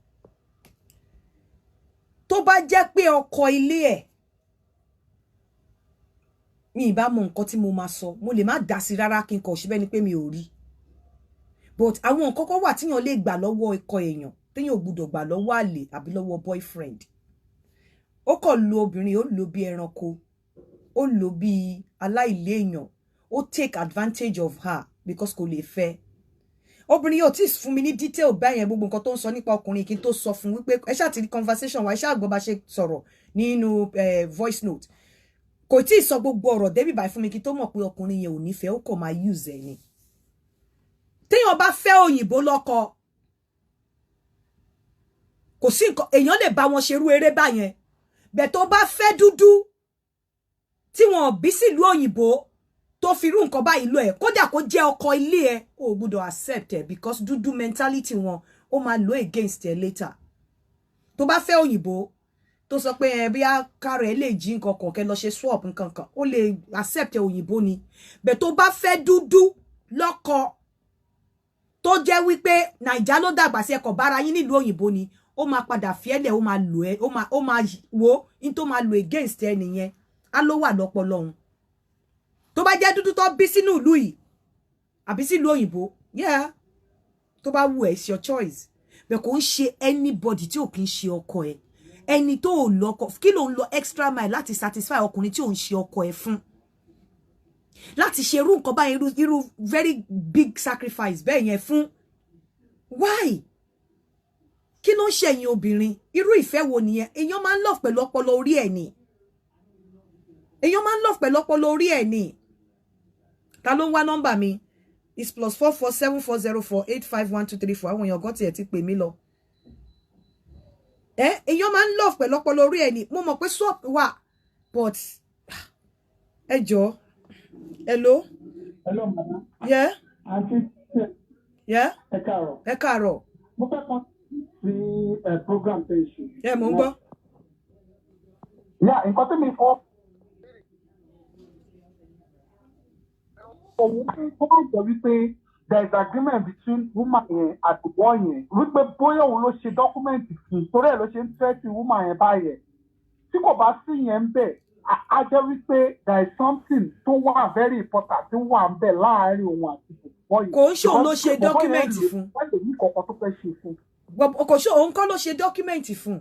Tó bá jẹ́ pé ọkọ ilé ẹ̀ mi ìbá mọ nǹkan tí mo máa sọ, mo lè má dá sí rárá kí n kàn síbẹ̀ ni pé mi ò rí. But àwọn nǹkan kan wà tíyàn lè gbà lọ́wọ́ ọkọ èèyàn téèyàn ò gbúdọ̀ gbà lọ́wọ́ àlè àbí lọ́wọ́ boyfriend. Ó kàn lo obìnrin, ó lò bí ẹranko, ó lò bí aláìléèyàn, ó take advantage of her because kò lè fẹ́. Obìnrin yóò tí fún mi ní detail báyẹn gbogbo nǹkan tó ń sọ nípa ọkùnrin kí n tó sọ fún wípé ẹ ṣáà ti rí conversation wa ẹ ṣáà gbọ́ bá ṣe sọ̀rọ̀ nínú voice note. Kò tí sọ gbogbo ọ̀rọ̀ débi báyìí fún mi kí n tó mọ̀ pé ọkùnrin yẹn ò nífẹ̀ẹ́, ó kàn máa use ẹ̀ ni. Téèyàn bá fẹ́ òyìnbó lọ́kọ, kò sí nǹkan èèyàn lè bá wọn ṣerú eré báyẹn. Bẹ̀ tó bá fẹ́ dúdú tí wọn bí sílùú òyìnbó tó fi irú nǹkan báyìí lọ ẹ̀, kódà kó jẹ́ ọkọ ilé ẹ̀, ó gbọ́dọ̀ accept ẹ̀ because dúdú mentality wọn ó máa lò against ẹ̀ later. Tó bá fẹ́ òyìnbó tó sọ pé bí a kárẹ̀ lè jí nǹkan kan kẹ́ lọ ṣe swap nǹkan kan, ó lè accept ẹ̀ òyìnbó ni. Bẹ̀ tó bá fẹ́ dúdú lọ́kọ tó jẹ́ wípé Naija ló dàgbà sí ẹ̀kọ́ bára yín nílùú òyìnbó ni, ó máa padà fiẹ́lẹ̀, ó máa lò ẹ́, ó máa wo in tó máa lò against ẹ nìyẹn. Á ló wà lọ́pọlọ òun. Tó bá jẹ́ dúdú tó bí sínú ìlú yìí àbí sílùú òyìnbó, yeah, tó bá wù ẹ́, it's your choice. Bẹ̀ kò ń ṣe anybody tí ò kí ń ṣe ọkọ ẹ̀. Ẹni tó ò lọ́kọ, kí ló ń lọ extra mile láti satisfy ọkùnrin tí ò ń ṣe ọkọ ẹ̀ fún? Láti ṣe irú nǹkan báyìí, irú very big sacrifice bẹ́ẹ̀ yẹn fún. Why? Kí ló ń ṣe ẹ̀yin obìnrin? Irú ìfẹ́ wo nìyẹn? Èèyàn máa ń love pẹ̀lú ọpọlọ orí ẹ̀ ni. Èèyàn máa ń love pẹ̀lú ọpọlọ orí ẹ̀ ni. Ta ló ń wá nọ́mbà mi? It's +447404851234. Àwọn èèyàn gan tiẹ̀ ti pè mí lọ. Èèyàn máa ń love pẹ̀lú ọpọlọ orí ẹ̀ ni. Mo mọ̀ pé swap wà, but ẹ jọ̀ọ́. Hello? Hello, mama. Yeah? Auntie. Yeah? Ẹ káàárọ̀. Ẹ káàárọ̀. Mo fẹ́ kàn sí program tẹ̀ ṣe. Yeah, mo ń gbọ́. Yeah, nǹkan tó mi fọ́. Ó bá jẹ́ wípé there is agreement between woman yẹn àti boy yẹn wípé bóyá òun ló ṣe dọ́kúmẹ̀ntì fún torí ẹ̀ ló ṣe ń tẹ́tí woman yẹn báyẹn. Tí kò bá sí yẹn ń bẹ̀, a jẹ́ wípé there is something tó wà very important tó wà ń bẹ̀ láàárín òun àti boy yẹn. Kò ń ṣe òun ló ṣe dọ́kúmẹ̀ntì fún. Wọ́n lè ní kọ̀ọ̀kan tó fẹ́ ṣe fún. Kò ṣe òun kọ́ ló ṣe dọ́kúmẹ̀ntì fún.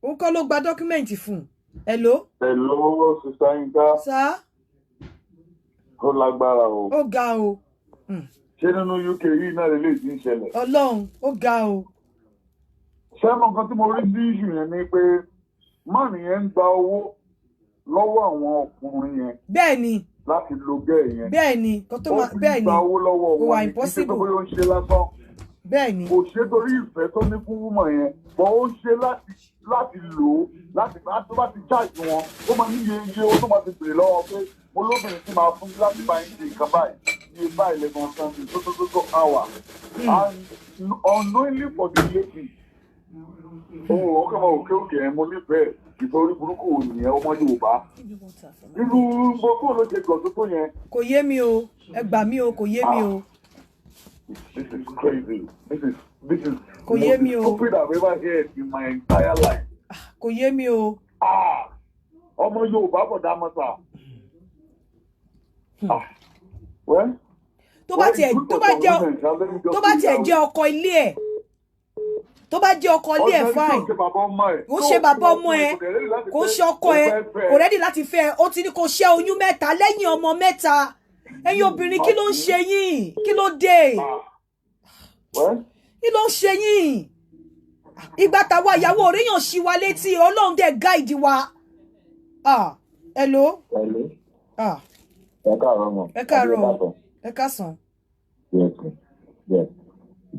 Òun kọ́ ló gba dọ́kúmẹ̀ntì fún. Hello. Hello, Sister Inka. Sir. Ó lágbára o. Ó ga o. Ṣé nínú UK yìí náà lè ti ń ṣẹlẹ̀? Ọlọ́run, ó ga o. Ṣé mọ nǹkan tí mo rí sí issue yẹn ni pé máàní yẹn ń gba owó lọ́wọ́ àwọn ọkùnrin yẹn. Bẹ́ẹ̀ni. Láti lo gẹ́ẹ̀ yẹn. Bẹ́ẹ̀ni, kó tó máa bẹ́ẹ̀ni. Ó fi gba owó lọ́wọ́ Kò wà wọn. impossible. Kì í ṣe pé ó ń ṣe lásán. Bẹ́ẹ̀ni. Kò ṣe torí ìfẹ́ tó ní fún woman yẹn. Bọ̀ ó ń ṣe láti lò ó láti tó bá ti charge wọn. Ó máa ní iye owó tó máa ti bèrè lọ́wọ́ pé mo lóbìnrin tí máa fún láti bá yín ṣe nǹkan báyìí. Iye báyìí lẹ́gbọ̀n Sunday tó hour. And unknowingly for the lady. Oh, ọkọ máa òkè ẹ̀ mo nífẹ̀ẹ́ ìtorí burúkú ònìyàn ọmọ Yorùbá. Irú gbogbo ló ṣe gbọ̀n tó yẹn. Kò yé mi o, ẹ gbà mí o, kò yé mi o. This is crazy. This is kò yé mi o. stupid I've ever heard in my entire life. Kò yé mi o. Ọmọ Yorùbá bọ̀ dá mọ́ta. Well. Tó bá tiẹ̀ jẹ́ ọkọ ilé ẹ̀. Tó bá jẹ́ ọkọ ilé ẹ̀ fine. Kò ṣe bàbá ọmọ ẹ̀. Kò ṣe ọkọ ẹ̀. Kò rẹ́dì láti fẹ́ ẹ. Ó ti ní kò ṣe oyún mẹ́ta lẹ́yìn ọmọ mẹ́ta. Ẹ̀yin obìnrin kí ló ń ṣe yín? Kí ló dé? Kí ló ń ṣe yín? Ìgbà táwa ìyàwó oríyàn ṣí wa létí Ọlọ́run dẹ̀ gáìdì wa. Hello. Hello. Ẹ káàárọ̀ mọ̀. Ẹ káàárọ̀. Ẹ káàsán. Yes.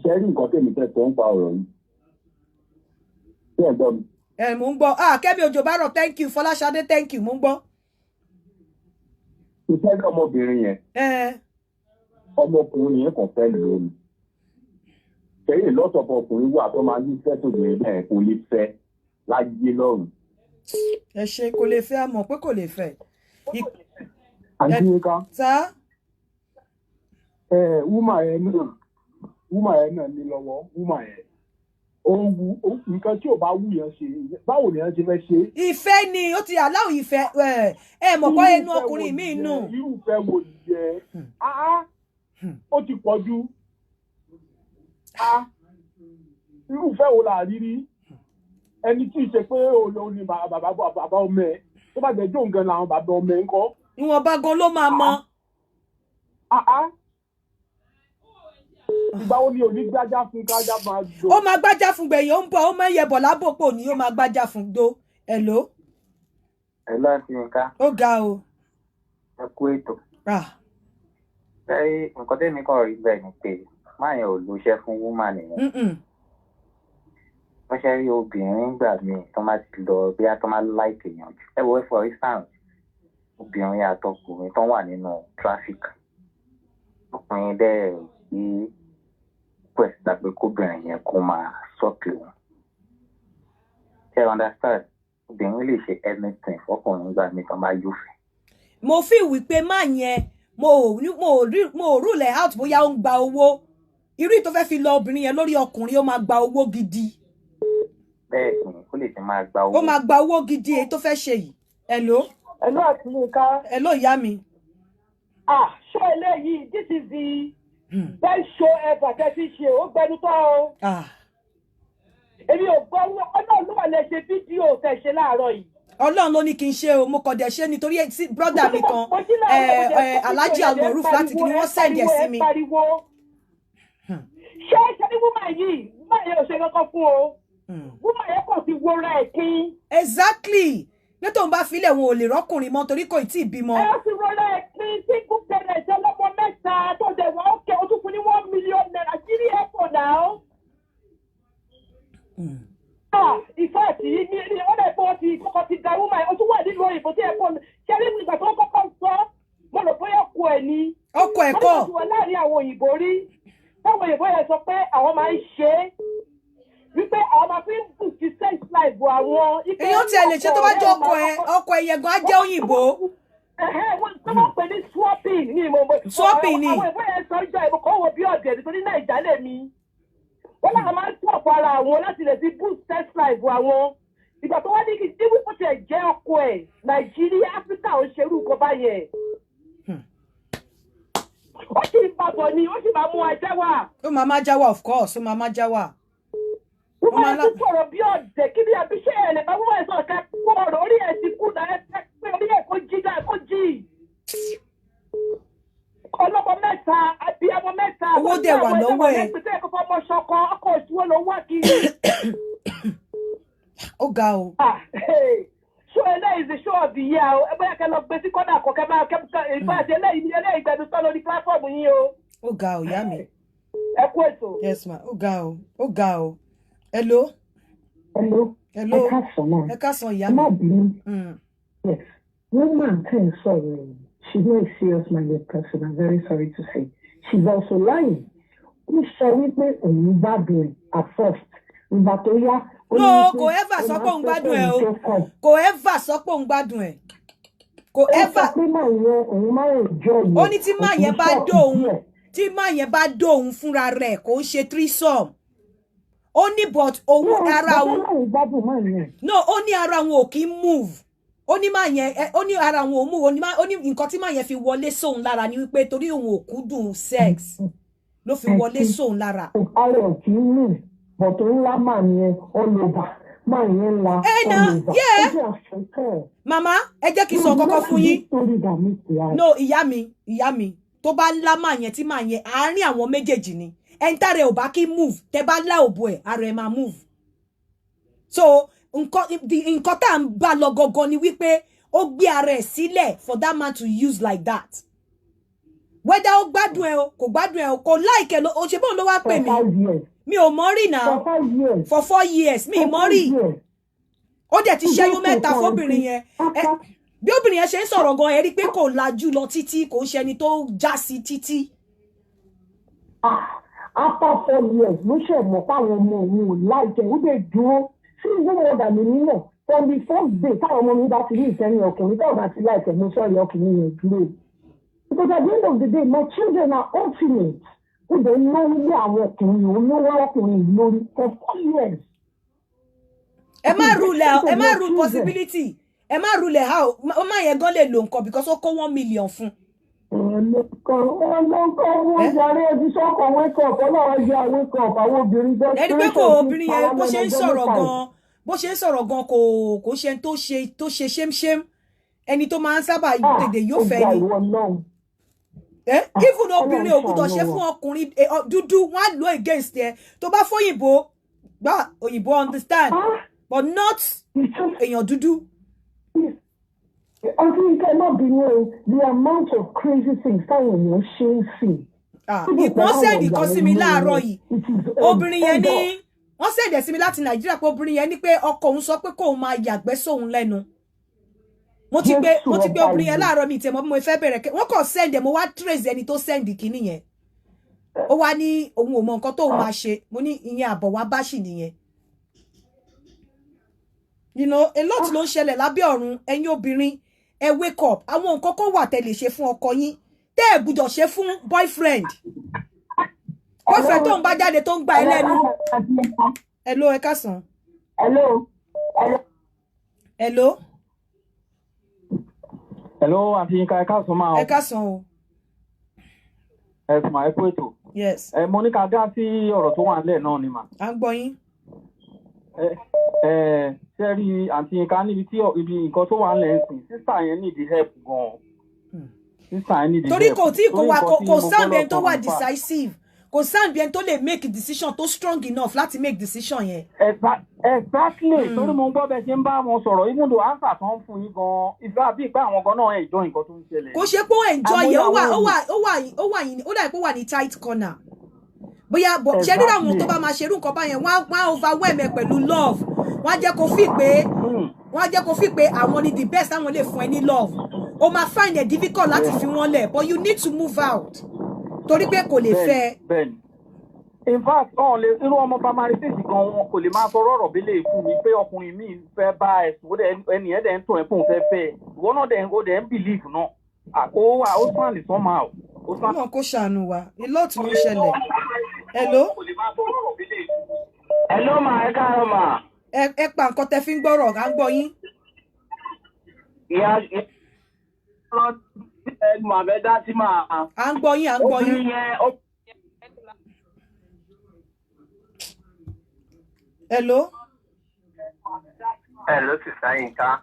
Ṣé rí nǹkan tèmi tẹ̀ tó ń pa ọ̀rọ̀ yìí? Ṣé ẹ gbọ́ mi? Mò ń gbọ́. Kẹ́mi Òjò bá rọ̀ thank you. Fọláṣadé thank you. Mò ń gbọ́. Iṣẹ́ ní ọmọbìnrin yẹn. Ọmọkùnrin yẹn kàn fẹ́ lónìí. Ṣẹ́yìn lọ́sọ̀pọ̀ ọkùnrin wà tó máa ní fẹ́ tó lè bẹ́ẹ̀ kò lè fẹ́ láyé lọ́rùn. Ẹ ṣe kò lè fẹ́ àmọ́ pé kò lè fẹ́. Àdúróká. Sá. Wúmà yẹn náà ní lọ́wọ́ wúmà yẹn. Nǹkan tí ò bá wù yẹn ṣe báwo ni yẹn ṣe fẹ́ ṣe. Ìfẹ́ ni ó ti aláwọ̀ ìfẹ́ mọ̀ kọ́ ẹnu ọkùnrin mi nù. Irúfẹ́ wo nìyẹn? Ó ti pọ̀ jù. Irúfẹ́ wo là rí rí? Ẹni tí ì ṣe pé òun ni bàbá ọmọ ẹ̀ tó bá jẹ́ jóun gan làwọn bàbá ọmọ ẹ̀ ń kọ́. Ìwọ̀nba gan ló máa mọ. Ìgbà wo ni òní gbájá fún kájá máa do? Ó máa gbájá fún gbẹ̀yìn, ó ń bọ̀, ó máa ń yẹbọ̀ lábòpò ni ó máa gbájá fún do. Hello. Hello, Aunty Yinka. Ó ga o. Ẹ kú ètò. Ṣé nǹkan tẹ́mi kàn rí bẹ́ẹ̀ ni pé máa yẹn ò lo iṣẹ́ fún woman nìyẹn. Wọ́n ṣe rí obìnrin gbà míì tó máa ti lọ bí a tó máa láìpẹ́ èèyàn jù. Ẹ wo for instance, obìnrin àtọkùnrin tó wà nínú traffic. Ọkùnrin bẹ́ẹ̀ yí pẹ̀sìtà pé kóbìnrin yẹn kó máa sọ́ọ̀kì wọn. Ṣé ẹ understand? Obìnrin lè ṣe anything fọkùnrin gbà míì tó máa yófẹ́. Mo fi wípé máa yẹn mo rule out bóyá ó ń gba owó. Irú tó fẹ́ fi lọ obìnrin yẹn lórí ọkùnrin ó máa gba owó gidi. Bẹ́ẹ̀ ni ó lè ti máa gba owó. Ó máa gba owó gidi èyí tó fẹ́ ṣe yìí. Hello. Hello, Aunty Yinka. Hello, ìyá mi. Ṣé eléyìí this is the best show ever tẹ́tí ṣe ó gbẹnu tán o. Èmi ò gbọ́ Ọlọ́run ló wà lè ṣe fídíò tẹ̀ ṣe láàárọ̀ yìí. Ọlọ́run ló ní kí n ṣe o, mo kàn dẹ̀ ṣe nítorí brọ́dà mi kan Alhaji Almoruf láti kí ni wọ́n send ẹ̀ sí mi. Ṣé ní wúmà yìí yẹn ò ṣe kankan fún o? Wúmà yẹn kò ti wo ra ẹ̀ kín. Exactly. Nítorí bá filẹ̀ wọn ò lè rọ́kùnrin mọ́ torí kò tí ì bímọ. Ẹ ti wo ra ẹ̀ kín tí kú bẹ̀rẹ̀ ṣe lọ́mọ mẹ́ta tó dẹ̀ wọ́n ókè o tún fún ní $1 million sírí ẹ̀pọ̀ náà. Ìfẹ́ àti ní ọ̀nà ẹ̀pọ̀ ti kọ́kọ́ ti da wúmà yẹn o tún wà nínú òyìnbó tí ẹ̀pọ̀ ṣe ní ìgbà tó kọ́kọ́ sọ mo rò bóyá ọkọ ẹ̀ ni. Ọkọ ẹ̀ kọ́. Wọ́n ti wọ láàrin àwọn òyìnbó rí. Táwọn òyìnbó yẹn sọ pé àwọn máa ń ṣe é. Wípé àwọn máa fi ń bù sí sex life àwọn. Èèyàn tí ẹ lè ṣe tó bá jẹ́ ọkọ ẹ̀ yẹn gan á jẹ́ òyìnbó. Wọ́n pè ní swapping ní ìmọ̀ swapping ni. Àwọn ìwé yẹn sọ ìjọ ìbùkọ́ wo bí ọ̀dẹ̀ nítorí náà ìjálẹ̀ mi. Wọ́n náà máa ń swap ara àwọn láti lè fi boost sex life àwọn. Ìgbà tó wá ní kí tí wípé tẹ̀ jẹ́ ọkọ ẹ̀ Nàìjíríà Áfíríkà ò ṣerú nǹkan báyẹn. Ó sì ń papọ̀ ni ó sì máa mú ajá wà. Ó máa má já wà of course ó máa má já wà. Ó Woman ẹ tún sọ̀rọ̀ bí ọ̀dẹ̀ kí ni àbí ṣé ẹ̀ lè bá woman ẹ sọ̀rọ̀ ká kú ọ̀rọ̀ orí ẹ̀ ti kú náà ẹ pé orí ẹ̀ kó jí náà kó jí. Ọlọ́mọ mẹ́ta abiyamọ mẹ́ta. Owó dẹ̀ wà lọ́wọ́ ẹ̀. Ẹgbẹ́ kọ́kọ́ ọmọ ṣọkọ ọkọ̀ òṣùwọ̀n ló wá kiri. Ó ga o. Show eléyìí is the show of the year o. Ẹ bóyá kẹ́ lọ gbé sí kọ́nà àkọ́kẹ́ máa kẹ́ ìfáàsì eléyìí gbẹ̀dú sọ lórí platform yín o. Ó ga o, ìyá mi. Ẹ kú ètò. Yes ma, ó ga o, ó ga o. Hello. Hello. Hello. Ẹ káàsán náà. Ẹ káàsán ìyá mi. Má bínú. Yes. Woman tẹ́ ń sọ̀rọ̀ she's not a serious-minded person. I'm very sorry to say. She's also lying. Ó sọ wípé òun gbádùn ẹ̀ at first. Ìgbà tó yá. No, kò ever sọ pé òun gbádùn ẹ̀ o. Kò ever sọ pé òun gbádùn ẹ̀. Kò ever. Ó ní tí máa yẹn bá dóhun, tí máa yẹn bá dóhun fúnra rẹ̀ kò ń ṣe threesome. Ó ní but òun ara òun. No, ó ní ara òun ò kí ń move. Ó ní máa yẹn, ó ní ara òun ò move. Ó ní nǹkan tí máa yẹn fi wọlé sóun lára ni wípé torí òun ò kúndùn sex ló fi wọlé sóun lára. Ara ò kí ń move. But ńlá máa yẹn ọlọ́ba máa yẹn ńlá ọlọ́ba. Màmá ẹ jẹ́ kí n sọ kọ́kọ́ fún yín. No ìyá mi tó bá ńlá máa yẹn tí máa yẹn àárín àwọn méjèèjì ni ẹni tá rẹ̀ ò bá kí move tẹ́ bá lá òbò ẹ̀ ara ẹ̀ máa move. So nǹkan tá à ń bá lọ gangan ni wípé ó gbé ara ẹ̀ sílẹ̀ for that man to use like that. Whether ó gbádùn ẹ o kò gbádùn ẹ o kò like ẹ lọ o ṣe bóun ló wá pè mí. Mi ò mọ̀ rí now for 4 years mi mọ̀ rí ó dẹ̀ ti ṣẹ́yún mẹ́ta fóbìnrin yẹn bí obìnrin yẹn ṣe ń sọ̀rọ̀ gan ẹ rí pé kò lajú lọ títí kò ń ṣe ẹni tó já sí títí. After 4 years ló ṣe mọ̀ páwọn ọmọ òun ò láìjẹ́ ó dẹ̀ dúró sí ìgbóhùn ọ̀dà mi nílẹ̀ from the first day táwọn ọmọ mi bá ti rí ìfẹ́yìn ọkùnrin táwọn bá ti láìpẹ́ mo sọ̀rọ̀ ọkùnrin yẹn dúró because at the end of the day my children are ultimate. Ó dẹ̀ lórí ní àwọn ọkùnrin olówó ọkùnrin lórí for 4 years. Ẹ má rule possibility. Ẹ má rule how. Ó máa yẹn gan lè lo nǹkan because ó kó 1 million fún. Wọ́n jàre ẹbí sọ́kọ̀ wake up ọlọ́run jẹ́ wake up àwọn obìnrin jẹ́. Ẹni pé kò obìnrin yẹn bó ṣe ń sọ̀rọ̀ gan kò ṣe tó ṣe ṣémṣém ẹni tó máa ń sábà tèdè yóò fẹ́ ni. Even obìnrin ògùdọ̀ ṣe fún ọkùnrin dúdú wọ́n á lò against ẹ tó bá fóyìnbó gbá òyìnbó understand but not èèyàn dúdú. Ọdún ìkẹ́ náà bí ní the amount of crazy things táwọn èèyàn ṣe ń sìn. Wọ́n sẹ́ẹ̀dì kan sí mi láàárọ̀ yìí obìnrin yẹn ní wọ́n sẹ́ẹ̀dì sí mi láti Nàìjíríà pé obìnrin yẹn ní pé ọkọ òun sọ pé kóun máa yàgbẹ́ sóun lẹ́nu. Mo ti gbé obìnrin yẹn láàárọ̀ mi tẹ̀ mọ́ bí mo fẹ́ bẹ̀rẹ̀ wọ́n kàn send mo wá trace ẹni tó send kínní yẹn ó wá ní òun ò mọ nǹkan tóun máa ṣe mo ní ìyẹn àbọ̀ wá báṣì nìyẹn. You know a lot ló ń ṣẹlẹ̀ lábẹ́ ọ̀run ẹ̀yin obìnrin ẹ wake up àwọn nǹkan kan wà tẹ́ lè ṣe fún ọkọ yín tẹ́ ẹ gbọ́dọ̀ ṣe fún boyfriend tó ń bá jáde tó ń gba ẹ lẹ́nu. Hello ẹ káàsán. Hello. Hello, àti Yinka ẹ káàsán máa. Ẹ káàsán o. Ẹ sùn máa ẹ kú ètò. Yes. Mo ní ká dá sí ọ̀rọ̀ tó wà nílẹ̀ náà ni mà. À ń gbọ́ yín. Ṣé rí àǹtí Yinka níbi tí ibi nǹkan tó wà nílẹ̀ ń sìn, sísà yẹn need help gan-an. Sísà yẹn need help. Torí kò tí kò sound ẹni tó wà decisive. Kò sound bí ẹni tó lè make decision tó strong enough láti make decision yẹn. Exactly. Torí mo ń gbọ́ bẹ́ẹ̀ ṣe ń bá wọn sọ̀rọ̀ even though answer tó ń fún yín gan-an ìfẹ́ àbí ìpẹ́ àwọn gan náà enjoy nǹkan tó ń ṣẹlẹ̀. Kò ṣe pé ó enjoy yẹn ó dà pé ó wà ní tight corner. Bóyá ṣe rí àwọn tó bá máa ṣerú nǹkan báyẹn wọ́n á overwhelm ẹ pẹ̀lú love. Wọ́n á jẹ́ kó fi pé àwọn ni the best àwọn lè fún ẹ ní love. O máa find it difficult láti fi wọ́n lẹ̀ but you need to move out. Torí pé kò lè fẹ́. Bẹ́ẹ̀ni. In fact irú ọmọ primary six gan wọn kò lè máa sọ ọ̀rọ̀ bílẹ̀ fún mi pé ọkùnrin mi fẹ́ bá ẹ̀sùn ẹni ẹ̀dẹ̀ ń tún ẹ̀ fún fẹ́ fẹ́ ìwọ náà dẹ̀ ń believe náà àkówó ó sàn lè sọ́mà o. Náà kó ṣàánú wa a lot ló ń ṣẹlẹ̀. Hello. Hello ma ẹ káàárọ̀ ma. Ẹ pa nǹkan tẹ fi ń gbọ́rọ̀ à ń gbọ́ yín. Ìyá ma fẹ́ dá sí ma. À ń gbọ́ yín. Hello. Hello, Sister Yinka.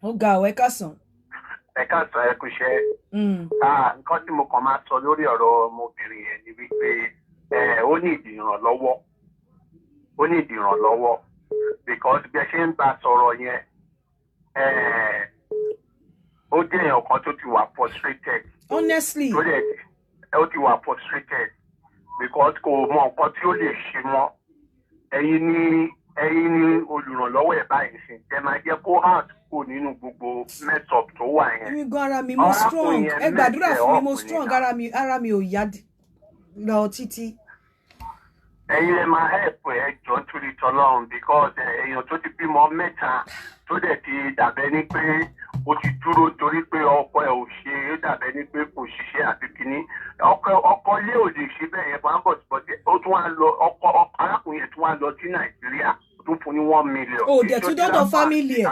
Ó ga ọ̀ ẹ káàsán. Ẹ káàsán ẹ kúṣẹ́. Nǹkan tí mo kàn máa sọ lórí ọ̀rọ̀ ọmọbìnrin yẹn ni wípé ó ní ìdìrànlọ́wọ́. Ó ní ìdìrànlọ́wọ́. Because bí ẹ ṣe ń bá sọ̀rọ̀ yẹn, ó jẹ́ èèyàn kan tó ti wà frustrated. Honestly. Ó ti wà frustrated because kò mọ nǹkan tí ó lè ṣe mọ́. Ẹ̀yin ni olùrànlọ́wọ́ ẹ̀ báyìí sí. Ẹ máa jẹ́ kó hard kó nínú gbogbo mess up tó wà yẹn. Èmi gan ara mi mo strong. Ẹ gbàdúrà fún mi mo strong ara mi ò yá lọ títí. Ẹ̀yin lè máa help ẹ jọ nítorí tọ́lọ́run because èèyàn tó ti bímọ mẹ́ta tó dẹ̀ ti dàbẹ́ ní pé ó ti dúró torí pé ọkọ ẹ̀ ò ṣe é dàbẹ́ ní pé kò ṣiṣẹ́ àti kínní. Ọkọ ilé ò lè ṣe bẹ́ẹ̀ yẹn bá ń bọ̀ ó tún wá lọ ọkọ arákùnrin yẹn tún wá lọ sí Nàìjíríà tún fún ní 1 million. O dẹ̀ tún dọ́dọ̀ family ẹ̀.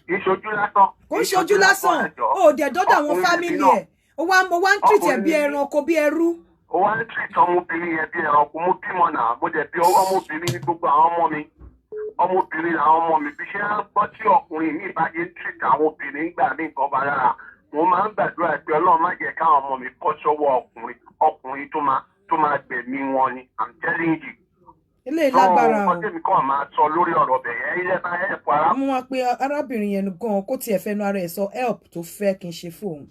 Ìṣojú lásán. Kò ń ṣojú lásán. O dẹ̀ dọ́dọ̀ àwọn family ẹ̀. O wá ń treat ẹ̀ bí ẹranko bí ẹrú. Ó wá ń treat ọmọbìnrin yẹn bí ẹranko mú bímọ náà mo dẹ̀ bí ọmọbìnrin ní gbogbo àwọn ọmọ mi. Ọmọbìnrin làwọn ọmọ mi bí ṣe ń gbọ́ tí ọkùnrin ní ìbáyé ń treat àwọn obìnrin nígbà ní nǹkan bá lára. Mo máa ń gbàdúrà pé Ọlọ́run má jẹ́ káwọn ọmọ mi kọ́ sọ́wọ́ ọkùnrin tó máa gbẹ̀mí wọn ni. I'm telling you. Ilé lágbára o. Ọdún mi kàn máa sọ lórí ọ̀rọ̀ bẹ̀yẹ ilé máa help ara. Mo wá pé arábìnrin yẹn gan kó tiẹ̀ fẹ́nu ara ẹ̀ sọ help tó fẹ́ kí n ṣe fóun.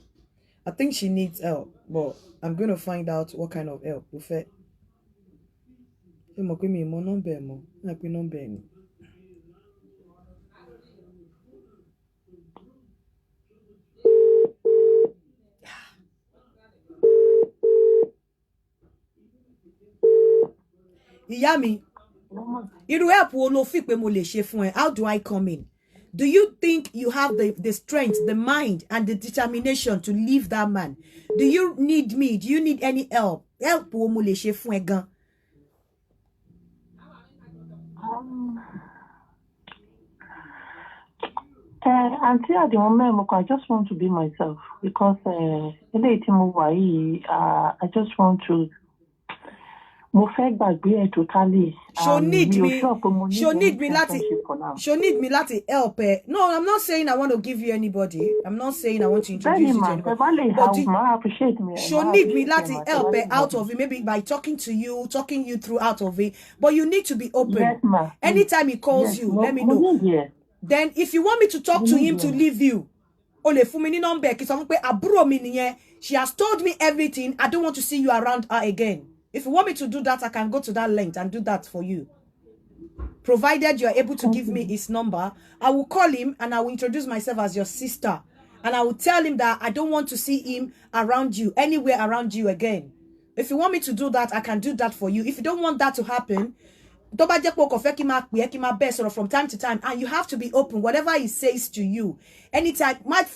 I think she needs help, but I'm going to find out what kind of help tó fẹ́. Ṣé mo pé mi mọ nọ́mbà ẹ̀ mọ́? Ní àpé nọ́mbà ẹ̀ ni. Ìyá mi, irú help wo lo fi pé mo lè ṣe fún ẹ? How do I come in? Do you think you have the strength, the mind, and the determination to leave that man? Do you need me? Do you need any help? Help wo mo lè ṣe fún ẹ gan? Auntie, at the moment, I just want to be myself because I just want to. Mo fẹ́ gbàgbé ẹ totally. She'll need me láti help ẹ. No, I'm not saying I want to give you anybody. I'm not saying I want to introduce you to anybody. But she'll need me láti help ẹ out of it, maybe by talking you through out of it. But you need to be open. Yes, ma. Anytime he calls you, let me know. Then if you want me to talk to him to leave you, o lè fún mi ní number kí sọ fún pé àbúrò mi nìyẹn. She has told me everything. I don't want to see you around her again. If you want me to do that, I can go to that length and do that for you. Provided you are able to give me his number, I will call him and I will introduce myself as your sister. And I will tell him that I don't want to see him around you, anywhere around you again. If you want me to do that, I can do that for you. If you don't want that to happen, from time to time, and you have to be open, whatever he says to you. Anytime, and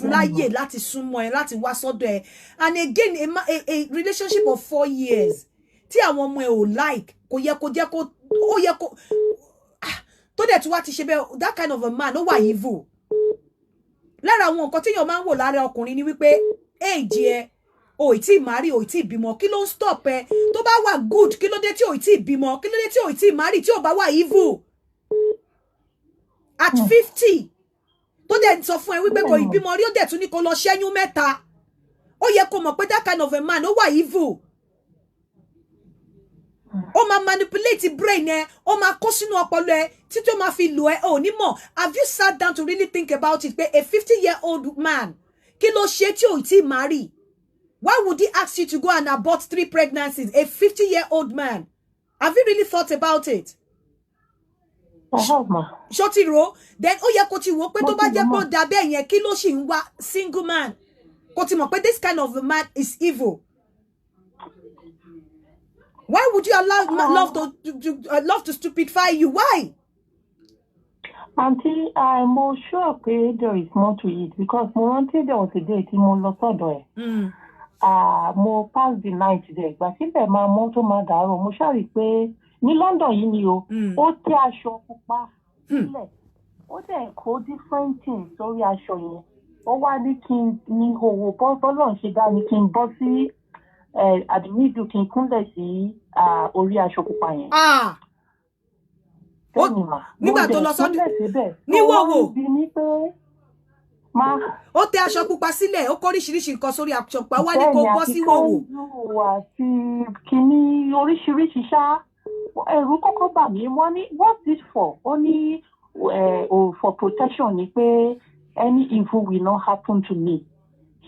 again, a relationship of 4 years. Tí àwọn ọmọ ẹ ò like kò yẹ kó tó dẹ̀ tí wá ti ṣe bẹ́ẹ̀ that kind of a man ó wà evil. Lára àwọn nǹkan tí èèyàn máa ń wò lára ọkùnrin ni wípé age ẹ o ì tí marry o ì tí bímọ kí ló ń stop ẹ tó bá wà good kí ló dé tí o ì tí bímọ kí ló dé tí o ì tí marry tí o bá wà evil. At 50 tó dẹ̀ sọ fún ẹ wípé kò ì bímọ rí ó dẹ̀ tún ní kó lọ ṣẹ́yún mẹ́ta ó yẹ kó mọ̀ pé that kind of a man ó wà evil. Ó máa manipulate brain ẹ, ó máa kó sínú ọpọlọ ẹ, títí ó máa fi lò ẹ, ò ní mọ̀. Have you sat down to really think about it? Pé a 50-year-old man, kí ló ṣe tí ò tí marry? Why would he ask you to go and abort 3 pregnancies? A 50-year-old man. Have you really thought about it? Ṣó ti rò? Then ó yẹ kó ti wò pé tó bá jẹ́ pé ó dà bẹ́ẹ̀ yẹn, kí ló ṣì ń wá single man? Kó ti mọ̀ pé this kind of a man is evil. Why would you allow love to stupefy you? Why? Auntie, I'm sure there is more to it because there was a day mo lọ sọ́dọ̀ ẹ̀. Mo pass the night there. But if ẹ máa mọ́tò máa dàrú, mo ṣàrí pé ní London yìí ni o. Ó tẹ́ aṣọ pupa sílẹ̀. Ó dẹ̀ kó different things sórí aṣọ yẹn. Ó wá ní kí n ní owó bọ́ọ̀lù ṣe dá ní kí n bọ́ sí àdìmídù kí n kúnlẹ̀ sí orí aṣọ pupa yẹn. nígbà tó lọ sọ́dọ̀ níwòwò ó tẹ aṣọ pupa sílẹ̀ ó kó oríṣiríṣi nǹkan sórí aṣọ pupa wá ní kó bọ́ sí wòwò. àti kìíní oríṣiríṣi ṣá ẹ̀rù kọ́kọ́ bà mí wọ́n ní what's this for ó ní for protection ni pé any evil will not happen to me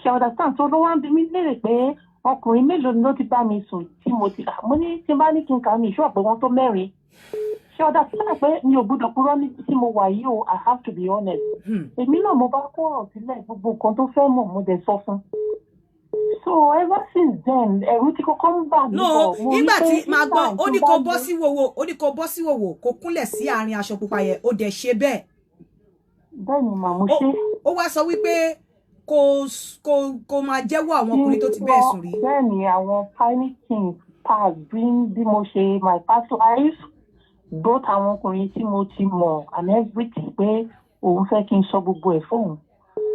ṣe understand so ló wá ń bi mí léèrè pé ọkùnrin mélòó ni ló ti bá mi sùn tí mo ní tí n bá ní kí n kà mí ìṣó àpò wọn tó mẹ́rin ṣe understand pé mi ò gbọ́dọ̀ purọ́ ní tí mo wà yìí o I have to be honest èmi náà mo bá kó ọ̀rọ̀ sílẹ̀ gbogbo nǹkan tó fẹ́ mọ̀ mo dẹ̀ sọ fún so ever since then ẹ̀rù ti kọ́kọ́ ń bà mí bọ̀ nígbà tí màá gbọ́ ó ní kó bọ́ sí wòwò kó kúnlẹ̀ sí àárín aṣọ pupa yẹn ó dẹ̀ ṣe bẹ́ẹ̀. bẹ́ẹ̀ni màmú ṣe. ó wá sọ wípé kò máa jẹ́wọ́ àwọn ọkùnrin tó ti bẹ́ẹ̀ sùn rí. bẹ́ẹ̀ni àwọn tiny things pass bí mo ṣe my past life both àwọn ọkùnrin tí mo ti mọ̀ and everything pé òun fẹ́ kí n sọ gbogbo ẹ̀ fóun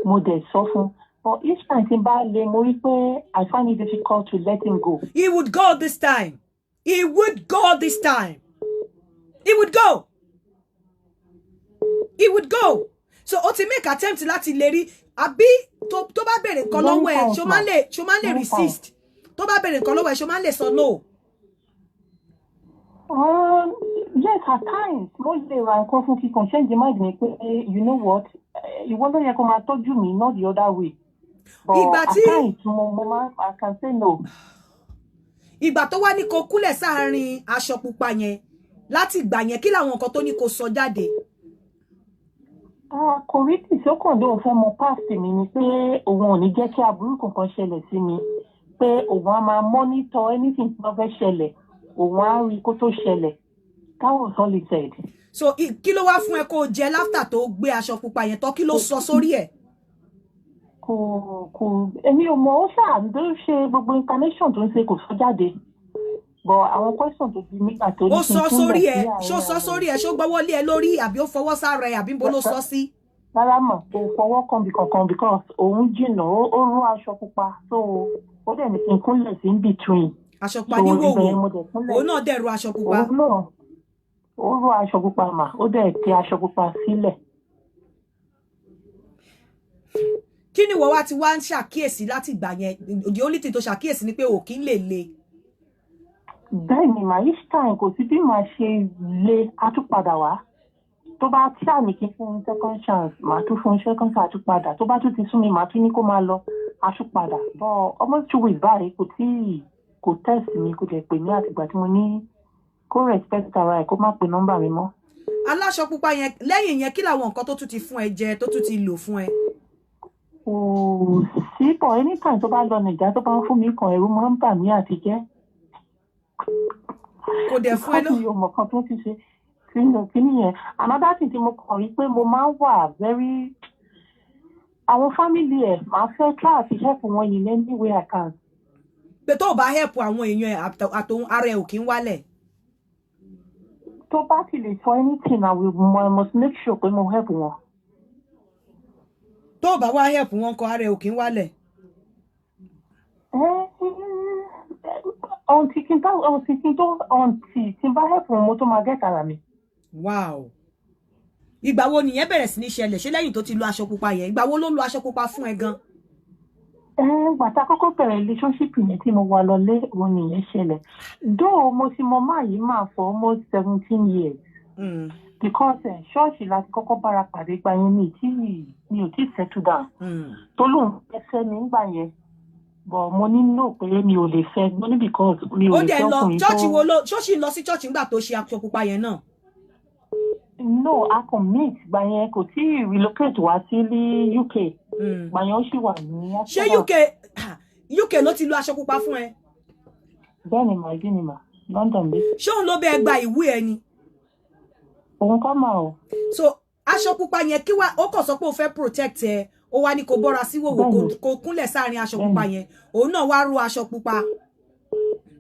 mo dẹ̀ sọ fún but each time tí n bá lè mo rí pé I find it difficult to let him go. He would go this time. He would go this time. He would go. He would go. So ó ti make attempt láti lè rí àbí tó bá bèrè nǹkan lọ́wọ́ ẹ̀ ṣó máa lè resist tó bá bèrè nǹkan lọ́wọ́ ẹ̀ ṣó máa lè sọ no. Yes, at times mo lè ra nǹkan fún kíkan change mind mi pé you know what ìwọ ló yẹ kó máa tọ́jú mi not the other way. Ìgbà tí at times mo máa I can say no. Ìgbà tó wá ní kó kúlẹ̀ sáàárín aṣọ pupa yẹn láti ìgbà yẹn kí làwọn nǹkan tó ní kó sọ jáde. Kò rí tìṣó kàn lóun fẹ́ mọ past mi ni pé òun ò ní jẹ́ kí aburú kankan ṣẹlẹ̀ sí mi pé òun á máa monitor anything tí wọ́n fẹ́ ṣẹlẹ̀ òun á rí kó tó ṣẹlẹ̀. That was all he said. So kí ló wá fún ẹ kó jẹ láftà tó gbé aṣọ pupa yẹn tán kí ló sọ sórí ẹ̀? Kò èmi ò mọ̀ ó ṣáà ṣe gbogbo incarnation tó ń ṣe kò sọ jáde. But àwọn question tó bí nígbà tó ní ó sọ sórí ẹ ṣó sọ sórí ẹ ṣó gbọ́wọ́ lé ẹ lórí àbí ó fọwọ́ sára ẹ àbí bó ló sọ sí. Rárá mọ̀ kò fọwọ́ kan bí kankan because òun jìnnà ó rú aṣọ pupa so ó dẹ̀ ní kí n kúnlẹ̀ sí in between. Aṣọ pupa ní wòwò òun náà dẹ̀ ru aṣọ pupa. Ó rú aṣọ pupa mà ó dẹ̀ tẹ aṣọ pupa sílẹ̀. Kí ni wọ́n wá ti wá ń ṣàkíyèsí láti ìgbà yẹn the only thing tó ṣàkíyèsí ni pé ò kí ń lè le. Bẹ́ẹ̀ni mà each time kò sí bí màá ṣe lé àtúpadà wá tó bá tí àmì kí fún second chance màá tún fún second chance àtúpadà tó bá tún ti sún mi màá tún ní kó máa lọ àtúpadà but almost 2 weeks báyìí kò test mi kò jẹ́ pè mí àtìgbà tí mo ní kó respect ara ẹ̀ kó má pe nọ́mbà mi mọ́. Aláṣọ pupa yẹn lẹ́yìn yẹn kí làwọn nǹkan tó tún ti fún ẹ jẹ tó tún ti lò fún ẹ. Kò sí bọ̀ anytime tó bá lọ Nàìjíríà tó bá ń fún mi kan ẹ̀rù máa ń bà mí àti jẹ́. Kò dẹ̀ fún ẹ lọ. Ìkọ́ni ọmọ kan tó ti ṣe kí nìyẹn another thing tí mo kàn rí pé mo máa ń wà very àwọn family ẹ̀ máa fẹ́ try àti help wọn in any way I can. Pé tó bá help àwọn èèyàn àtòun ara ẹ̀ ò kí ń wálẹ̀. Tó bá ti lè sọ anything I must make sure pé mo help wọn. Tó bá wá help wọn kọ ara ẹ̀ ò kí ń wálẹ̀. Until tí n bá help wọn mo tó máa get ara mi. Wow. Ìgbà wo nìyẹn bẹ̀rẹ̀ sí ní ṣẹlẹ̀ ṣé lẹ́yìn tó ti lo aṣọ pupa yẹn ìgbà wo ló lo aṣọ pupa fún ẹ gan? Gbàtà kọ́kọ́ bẹ̀rẹ̀ relationship yẹn tí mo wà lọlé òun nìyẹn ṣẹlẹ̀. Though mo ti mọ máa yìí máa for almost 17 years. Because ṣọ́ọ̀ṣì láti kọ́kọ́ bára pàdé gba yẹn mi ò tí settle down. Tó lóun ẹsẹ̀ mi ń gbà yẹn. But mo ní no pé mi ò lè fẹ́ mo ní because mi ò lè fẹ́ ọkùnrin tó. Ó dẹ̀ lọ chọ́ọ̀chì wo ló ṣọ́ọ̀ṣì lọ sí chọ́ọ̀chì nígbà tó ṣe aṣọ pupa yẹn náà? No, a kàn meet gbà yẹn kò tí relocate wá sí ní UK. Gbà yẹn ó sì wà ní. Ṣé UK ló ti lo aṣọ pupa fún ẹ? Bẹ́ẹ̀ni mà London bí. Ṣé òun ló bẹ gba ìwé ẹ ni? Òun kọ́ mà o. So aṣọ pupa yẹn kí wá ó kàn sọ pé ó fẹ́ protect ẹ ó wá ní kó bọ́ra sí wòwò kó kúnlẹ̀ sáàrin aṣọ pupa yẹn òun náà wá ró aṣọ pupa.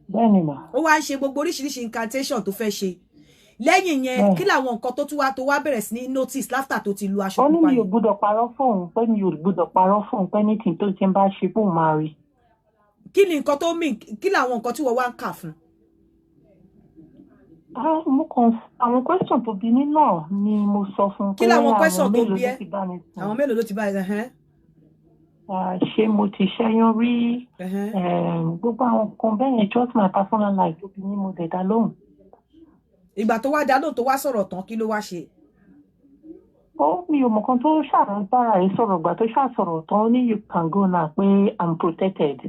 Bẹ́ẹ̀ni mà. Ó wá ń ṣe gbogbo oríṣiríṣi incantation tó fẹ́ ṣe. Lẹ́yìn yẹn kí làwọn nǹkan tó tún wá tó wá bẹ̀rẹ̀ sí ní notice after tó ti lu aṣọ pupa yẹn. Ó ní mi ò gbọ́dọ̀ parọ́ fóun pé mi ò gbọ́dọ̀ parọ́ fóun pé anything tó ti ń bá ṣe fóun máa rí. Kí ni nǹkan tó mean kí làwọn nǹkan tí wọ́n wá ń kà fún? Àwọn question tó bí mi náà ni mo sọ fún pé àwọn question tó bí ẹ àwọn mélòó ló ti bá ẹ ṣé mo ti ṣẹ́yún rí gbogbo àwọn kan bẹ́ẹ̀ yẹn just my personal life tó bí mi mo dẹ̀ dá lóhùn. Ìgbà tó wá dá lóhùn tó wá sọ̀rọ̀ tán kí ló wá ṣe? Mi ò mọ̀ kan tó ṣàbára ẹ̀ sọ̀rọ̀ ìgbà tó ṣàsọ̀rọ̀ tán ní you can go now pé I'm protected.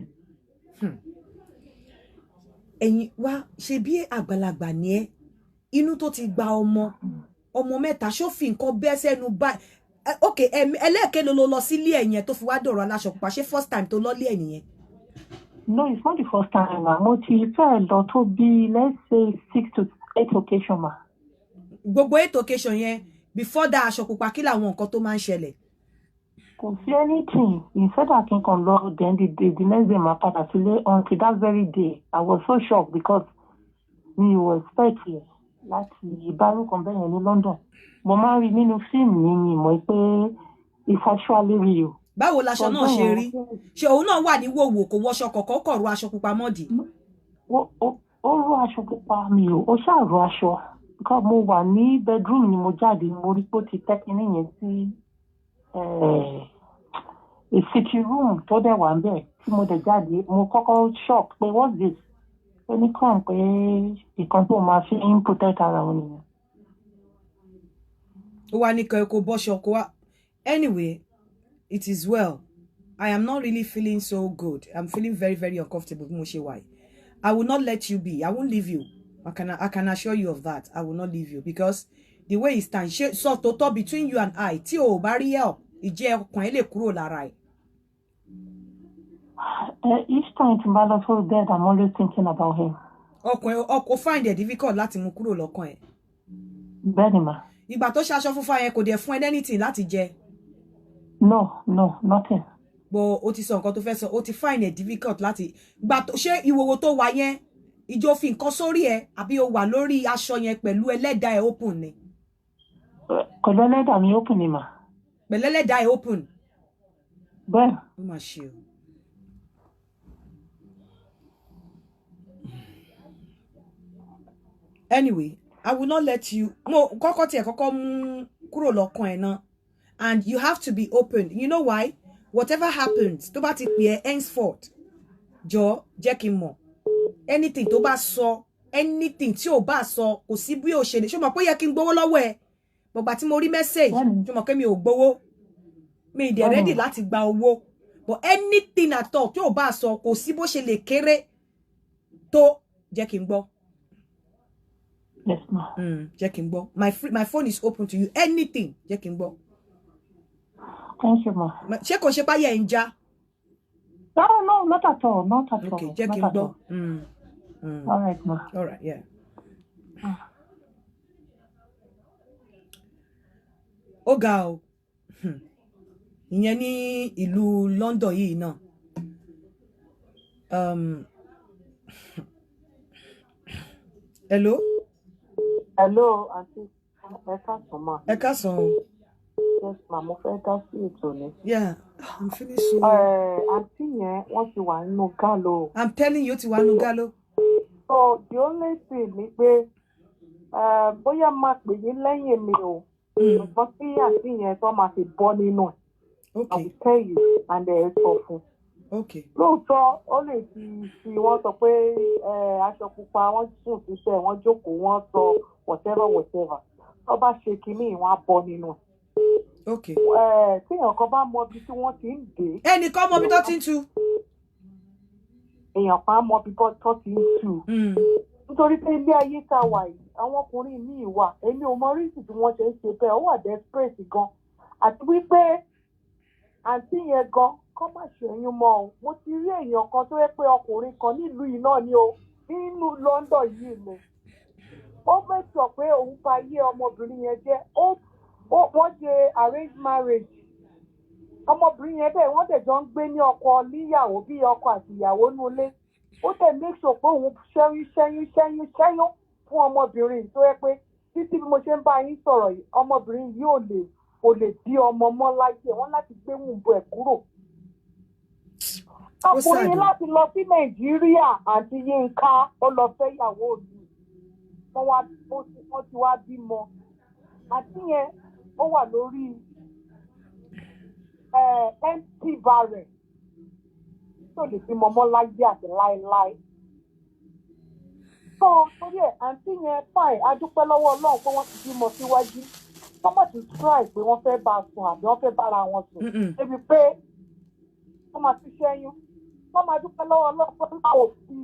Ẹ̀yin wá ṣe bí àgbàlagbà ni ẹ́ inú tó ti gba ọmọ mẹ́ta ṣófin nǹkan bẹ́ẹ̀ sẹ́nu báyìí. Ok, ẹlẹ́ẹ̀kẹ́ ló lọ sílé ẹ̀ yẹn tó fi wá dọ̀rọ̀ aláṣọ pupa ṣé first time tó lọ́lé ẹ̀ nìyẹn? No, it's not the first time ma. Mo ti fẹ́ lọ tó bí let's say 6 to 8 occasion ma. Gbogbo 8 occasion yẹn before that aṣọ pupa kí làwọn nǹkan tó máa ń ṣẹlẹ̀? Kò sí anything. Instead I can come lọ then the next day ma padà sílé until that very day. I was so shocked because mi ò expect it láti ìbárò kan bẹ́ẹ̀ yẹn ní London. Mo máa ń rí nínú fíìmù mi mọ̀ pé it's actually real. Báwo laṣọ náà ṣe rí? Ṣé òun náà wà ní wòwò kò wọṣọ kọ̀ọ̀kan kọ̀ ru aṣọ pupa mọ́dì? Ó rú aṣọ pupa mi o, ó ṣáà rú aṣọ. Because mo wà ní bedroom ni mo jáde, mo rí pé ó ti tẹ́kí níyẹn sí a sitting room tó dẹ̀ wà ń bẹ̀ tí mo dẹ̀ jáde. Mo kọ́kọ́ shock pé what's this? Ó ní kàn pé ìkan tó máa fi ń protect ara wọn nìyẹn. Ó wá ní kò bọ́ṣọ kó wá. Anyway, it is well. I am not really feeling so good. I'm feeling very, very uncomfortable. I will not let you be. I won't leave you. I can assure you of that. I will not leave you because the way it stands, so total between you and I, tí o bá rí help, ìjẹ́ ọkàn ẹ lè kúrò lára ẹ̀. Each time to balance for dead, I'm always thinking about him. Ọkọ find it difficult láti mú kúrò lọ́kàn ẹ̀. Bẹ́ẹ̀ni ma. Ìgbà tó ṣaṣọ funfun yẹn kò dẹ̀ fún ẹ anything láti jẹ. No, nothing. But ó ti sọ nǹkan tó fẹ́ sọ, ó ti find it difficult láti gbà tó ṣé ìwòwò tó wà yẹn ìjọ fi nǹkan sórí ẹ àbí o wà lórí aṣọ yẹn pẹ̀lú ẹlẹ́dàá ẹ open ni? Pẹ̀lú ẹlẹ́dàá mi open ni ma. Pẹ̀lú ẹlẹ́dàá ẹ open. Bẹ́ẹ̀. Ó mà ṣe o. Anyway, I will not let you. No, kọ́kọ́ tiẹ̀ kọ́kọ́ mú kúrò lọ́kàn ẹ̀ náà. And you have to be open. You know why? Whatever happens, tó bá ti pè ẹ́ henceforth, jọ̀ọ́ jẹ́ kí n mọ̀. Anything tó bá sọ, anything tí o bá sọ, kò sí bí o ṣe lè. Ṣé o mọ̀ pé ó yẹ kí n gbowó lọ́wọ́ ẹ? Bọ̀gbà tí mo rí message, ṣé o mọ̀ pé mi ò gbowó? Mi ì dẹ̀ ready láti gba owó. But anything at all tí o bá sọ, kò sí bó ṣe lè kéré tó jẹ́ kí n gbọ́. Yes, ma. Jẹ́ kí n gbọ́. My phone is open to you. Anything, jẹ́ kí n gbọ́. Thank you, ma. Ṣé kò ṣe páyẹ̀ ń já? No, not at all. Not at all. Okay, jẹ́ kí n gbọ́. All right, ma. All right, yeah. Ó ga o. Ìyẹn ní ìlú London yìí náà. Hello? Hello, aunty. Ẹ káàsán ma. Ẹ káàsán o. Yes, ma, mo fẹ́ dá sí ètò ni. Yeah, I'm feeling so. Aunty yẹn, wọ́n ti wà nínú gálò. I'm telling you, ó ti wà nínú gálò. So, the only thing ni pé, bóyá máa pè yín lẹ́yìn mi o. Nǹkan tí aunty yẹn tó máa fi bọ́ nínú ẹ̀. Okay. I will tell you, and ẹ sọ fún. Okay. Lóòótọ́, ó lè fi wọ́n sọ pé aṣọ pupa, wọ́n sùn síṣẹ́, wọ́n jókòó, wọ́n sọ whatever. Tó bá ṣe kinní, wọ́n á bọ́ nínú ẹ̀. Okay. Tí èèyàn kan bá mọ ibi tí wọ́n ti ń dé. Ẹnìkan mọ ibi tó ti ń tú. Èèyàn kan mọ ibi tó ti ń tú. Nítorí pé ilé ayé tá a wà yìí, àwọn ọkùnrin míì wà. Èmi ò mọ rísì tí wọ́n ṣe ń ṣe bẹ́ẹ̀, ó wà desperate gan. Àti wípé àǹtí yẹn gan kọ́ má ṣẹ́yún mọ́ o. Mo ti rí èèyàn kan tó yẹ pé ọkùnrin kan nílùú yìí náà ni o, nínú London yìí ni. Ó mẹ́sàn pé òun fa ayé ọmọbìnrin yẹn jẹ́. Wọ́n ṣe arranged marriage. Ọmọbìnrin yẹn bẹ́ẹ̀ wọ́n dẹ̀ jọ ń gbé ní ọkọ níyàwó bí ọkọ àti ìyàwó nulẹ̀. Ó dẹ̀ make sure pé òun ṣẹ́yún fún ọmọbìnrin tó yẹ pé títí bí mo ṣe ń bá yín sọ̀rọ̀ yìí, ọmọbìnrin yìí kò lè bí ọmọ mọ́ láyé wọ́n láti gbé wùnbọ̀ ẹ̀ kúrò. Ọkùnrin láti lọ sí Nàìjíríà àti Yínká ó lọ fẹ́ ìyàwó òní. wọ́n ti wá bímọ àti yẹn ó wà lórí empty barrel tó lè bímọ mọ́ láyé àti láéláé. So torí ẹ̀ àǹtí yẹn fine adúpẹ́ lọ́wọ́ Ọlọ́run pé wọ́n ti bímọ síwájú tọ́mọ̀ ti try pé wọ́n fẹ́ bá a sùn àbí wọ́n fẹ́ bára wọn sùn débi pé wọ́n máa ti ṣẹ́yún wọ́n máa dúpẹ́ lọ́wọ́ Ọlọ́run pé wọ́n ò fi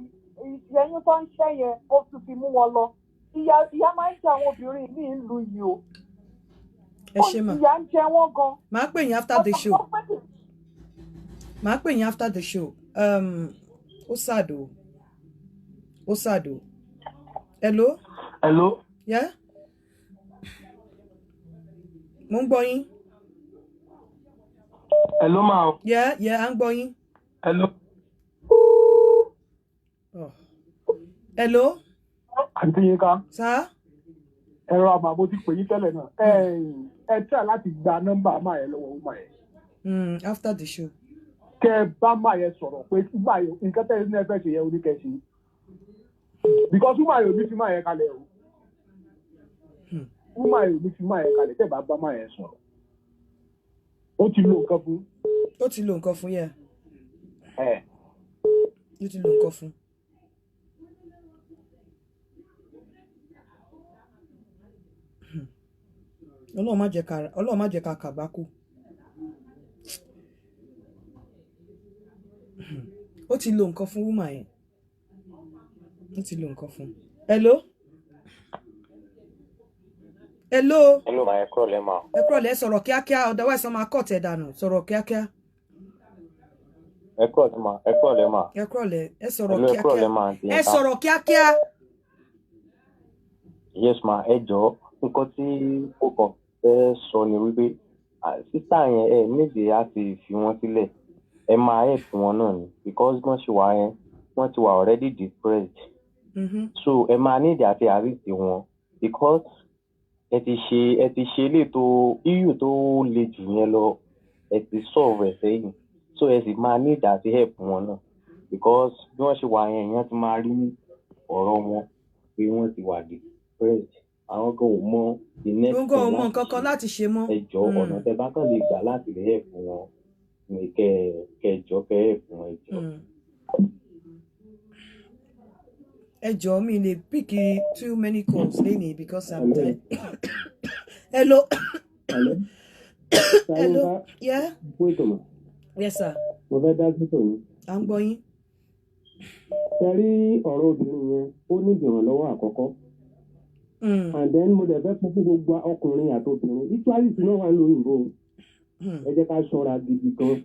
ìṣẹ́yún tó ń ṣẹ́ yẹn ó tún fi mú wọn lọ. Ìyá máa ń jẹ àwọn obìnrin ní ìlú yìí o. Ẹ ṣé mà. Ìyá ń jẹ wọ́n gan. Màá pè yín after the show. Màá pè yín after the show. Ó sàdò. Hello? Hello? Yeah? Mo ń gbọ́ yín. Hello, ma. Yeah, à ń gbọ́ yín. Hello? Oh. Hello? Àǹtí Yínká. Sá? Ẹ̀rọ àmàbò ti pè yín tẹ́lẹ̀ náà. Ẹ try láti gba nọ́mbà máa yẹn lọ́wọ́ máa yẹn. After the show. Kẹ́ ẹ bá máa yẹn sọ̀rọ̀ pé máa yẹn nǹkan tẹ́lẹ̀ ní ẹgbẹ́ ṣe yẹn oníkẹ́ṣe. Because máa yẹn ò ní fi máa yẹn kalẹ̀ o. Máa yẹn ò ní fi máa yẹn kalẹ̀ tẹ́ bá bá máa yẹn sọ̀rọ̀. Ó ti lo nǹkan fún. Ó ti lo nǹkan fún yẹn. Ó ti lo nǹkan fún. Ọlọ́run má jẹ́ ká kàgbákò. Ó ti lo nǹkan fún woman yẹn. Ó ti lo nǹkan fún. Hello? Hello? Hello, ma, ẹ kúrọ̀lẹ́ ma. Ẹ kúrọ̀lẹ́, sọ̀rọ̀ kíákíá, otherwise ọmọ akọ́ tẹ̀ dànù, sọ̀rọ̀ kíákíá. Ẹ kúrọ̀lẹ́ ma. Ẹ kúrọ̀lẹ́, ẹ sọ̀rọ̀ kíákíá. Ẹ kúrọ̀lẹ́ ma. Ẹ sọ̀rọ̀ kíákíá. Yes ma, ẹ jọ̀ọ́, nǹkan tí ó kàn fẹ́ sọ ni wípé sísá yẹn ẹ méje á ti fi wọ́n sílẹ̀. Ẹ máa help wọn náà ni because wọ́n ṣe wà yẹn wọ́n ti wà already depressed. So ẹ máa need àti àríṣì wọn because ẹ ti ṣe ilé tó iyù tó le jù yẹn lọ ẹ ti solve ẹ sẹ́yìn so ẹ sì máa need àti help wọn náà because bí wọ́n ṣe wà yẹn èèyàn ti máa rí ọ̀rọ̀ wọn pé wọ́n ti wà depressed àwọn kan ò mọ the next thing ò mọ nǹkan kan láti ṣe mọ́. ẹ jọ̀ọ́ ọ̀nà tẹ́ bá kàn lè gbà láti lè help wọn ní kẹjọ kẹ help wọn ẹ jọ̀ọ́. Ẹ jọ̀ọ́ mi lè pick too many calls lẹ́nìí because I'm tired. Hello. Hello. Yeah. Yes sir. Mo fẹ́ dá sí tòun. À ń gbọ́ yín. Ṣé rí ọ̀rọ̀ obìnrin yẹn ó ní ìrànlọ́wọ́ àkọ́kọ́. And then mo dẹ̀ fẹ́ fún gbogbo ọkùnrin àti obìnrin. Ituality náà wà lóyìnbó. Ẹ jẹ́ ká ṣọ́ra gidi gan.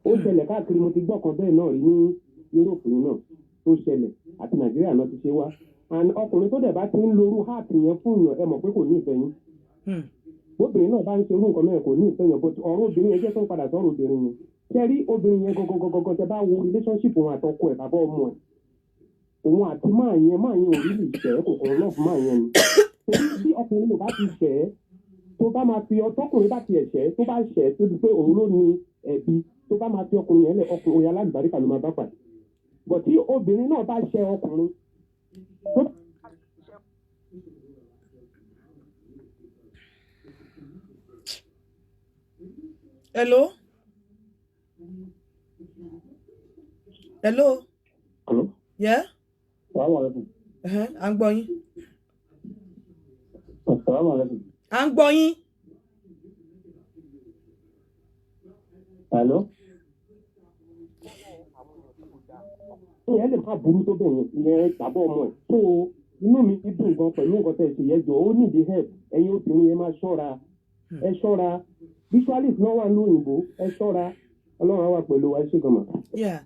Ó ṣẹlẹ̀ káàkiri mo ti gbọ́ kan bẹ́ẹ̀ náà rí ní Yúróòpù náà tó ṣẹlẹ̀ àti Nàìjíríà náà ti ṣe wá. And ọkùnrin tó dẹ̀ bá ti ń lorú heart yẹn fún yàn ẹ mọ̀ pé kò ní ìfẹ́ yín. Obìnrin náà bá ń ṣe irú nǹkan mẹ́rin kò ní ìfẹ́ yàn but ọ̀rọ̀ obìnrin yẹn jẹ́ tó ń padà sọ̀rọ̀ obìnrin yẹn. Ṣé rí obìnrin yẹn gọgọgọgọ tẹ bá wo relationship òun àtọkọ ẹ̀ bàbá ọmọ ẹ̀. Òun àti máa yẹn ò rí lè ṣẹ́ kò kàn lọ́ọ̀fù máa yẹn ni. Bí ọkùnrin náà bá ti ṣẹ́ tó bá máa fi ọtọkùnrin bá ti ẹ̀ṣẹ́ tó bá ṣẹ́ tó di pé òun ló ní ẹ̀bi tó bá máa fi ọkùnrin yẹn lẹ̀ ọkùnrin oyè alágbàríkà ló máa bá pàdé. Bọ̀ tí obìnrin náà bá ṣẹ́ ọkùnrin tó. Hello. Hello. Hello. Yeah. Assalamualaikum. À ń gbọ́ yín. Assalamualaikum. À ń gbọ́ yín. Hello. Ìyẹn lè má burú tó bẹ̀yẹn ìyẹn tàbọ̀ ọmọ ẹ̀. So inú mi ti dùn gan pẹ̀lú nǹkan tẹ̀ ṣe yẹn jọ ó nídìí help ẹ̀yin obìnrin yẹn máa ṣọ́ra ẹ ṣọ́ra visualist náà wà ní òyìnbó ẹ ṣọ́ra Ọlọ́run á wà pẹ̀lú wa ẹ ṣé gan-an. Yeah.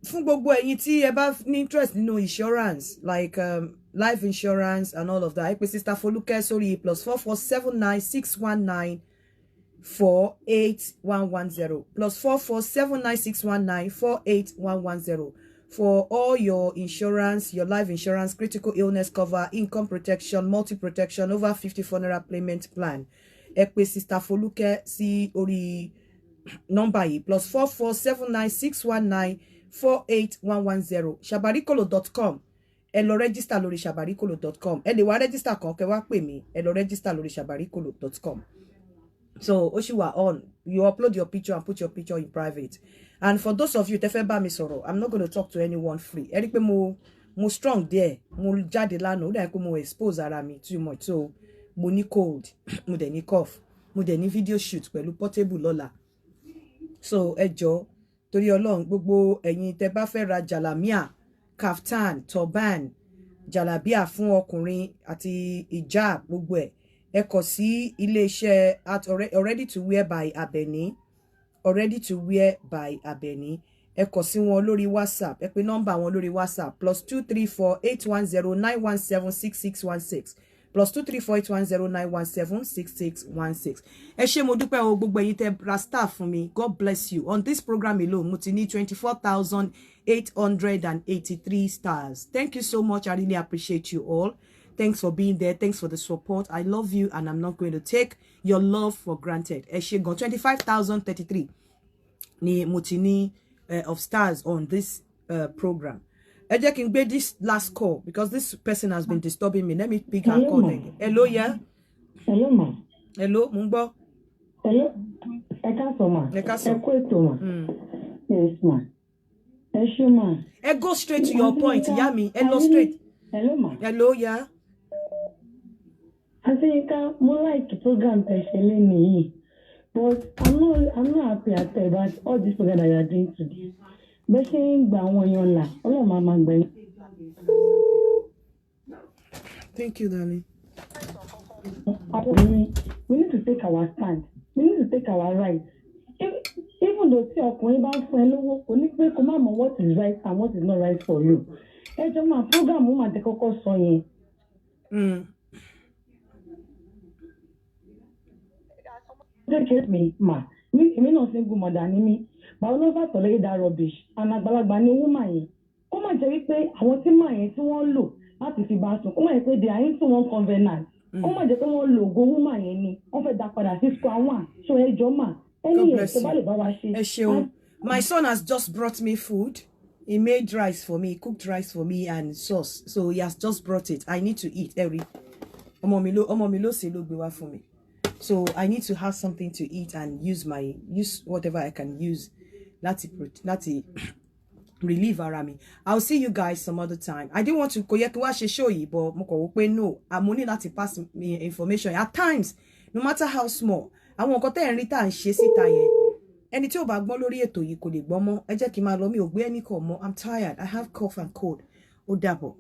Fún gbogbo ẹ̀yin tí ẹ bá ní interest nínú insurance like life insurance and all of that ẹ pè Sister Folúkẹ́ sórí +447961948110 +447961948110 for all your insurance, your life insurance, critical illness cover, income protection, multi-protection, over 54 naira payment plan. Ẹ pè Sister Folúkẹ́ sí orí nọ́mbà yìí +447961948110 shabarikolo.com. ẹ lọ register lórí shabarikolo.com. ẹ lè wá register kan kẹ́ wá pè mí, ẹ lọ register lórí shabarikolo.com. So Oshiwa on, you upload your picture and put your picture in private. And for those of you tẹ́ fẹ́ bá mi sọ̀rọ̀, I'm not going to talk to anyone free. Ẹ rí pé mo strong there, mo jáde lánàá, ó dà pé mo expose ara mi too much. So mo ní cold, mo dẹ̀ ní cough, mo dẹ̀ ní video shoot pẹ̀lú portable lọ́la. So ẹ jọ̀ọ́ torí Ọlọ́run, gbogbo ẹ̀yin tẹ́ bá fẹ́ ra jalamia, kaftan, turban, jalabia fún ọkùnrin àti hijab gbogbo ẹ̀, ẹ kọ sí ilé-iṣẹ́ at already to wear by Abeni, already to wear by Abeni. Ẹ kọ sí wọn lórí WhatsApp, ẹ pè nọ́mbà wọn lórí WhatsApp +234 810 917 6616 +234 810 917 6616. Ẹ ṣé mo dúpẹ́ o gbogbo ẹ̀yin tẹ́ ra staff fún mi. God bless you. On this program alone, mo ti ní 24,883 stars. Thank you so much. I really appreciate you all. Thanks for being there. Thanks for the support. I love you and I'm not going to take your love for granted. Ẹ ṣé gan, 25,033 ni mo ti ní of stars on this program. Ẹ jẹ́ kí n gbé this last call because this person has been disturbing me. Let me pick her call again. Hello, yeah? Hello, ma. Hello, mo ń gbọ́. Hello. Ẹ káàsán ma. Ẹ káàsán. Ẹ kú ètò ma. Yes, ma. Ẹ ṣé ma. Ẹ go straight to your point, ìyá mi. Ẹ lọ straight. Hello, ma. Hello, yeah? Aseyinka, mo like the program especially me, but I'm not happy about all this program that you are doing today. But saying gba àwọn èèyàn là, Ọlọ́run máa máa gbẹ̀yìn. Thank you, darling. We need to take our stand. We need to take our rights. Even though tí ọkùnrin bá ń fún ẹ lówó, kò ní pé kó má mọ̀ what is right and what is not right for you. Ẹ jọ máa program mo máa tẹ kọ́kọ́ sọ yẹn. Take me, ma. Èmi náà single mother ni mí. But I will never tolerate that rubbish. And àgbàlagbà ni woman yẹn. Ó máa jẹ́ wípé àwọn tí màá yẹn tí wọ́n lò láti fi bá sùn. Ó máa jẹ́ pé they are into one covenant. Ó máa jẹ́ pé wọ́n lo ògo woman yẹn ni. Wọ́n fẹ́ dá padà sí square one. So ẹ jọ̀ọ́ mà. God bless you. Ẹ ṣeun. My son has just brought me food. He made rice for me, cooked rice for me and sauce. So he has just brought it. I need to eat. Every. Ọmọ mi ló ṣe ló gbé wá fún mi. So I need to have something to eat and use whatever I can use. Láti relieve ara mi. I'll see you guys some other time. I didn't want to kò yẹ kí wá ṣe show yìí, but mo kọ̀ wò pé no, I'm only láti pass me information. At times, no matter how small, àwọn nǹkan tẹ́ ń rí tá ń ṣe síta yẹn. Ẹni tí ò bá gbọ́n lórí ètò yìí kò lè gbọ́n mọ́. Ẹ jẹ́ kí n máa lọ, mi ò gbé ẹnì kan mọ́. I'm tired. I have cough and cold. Ó dàbọ̀.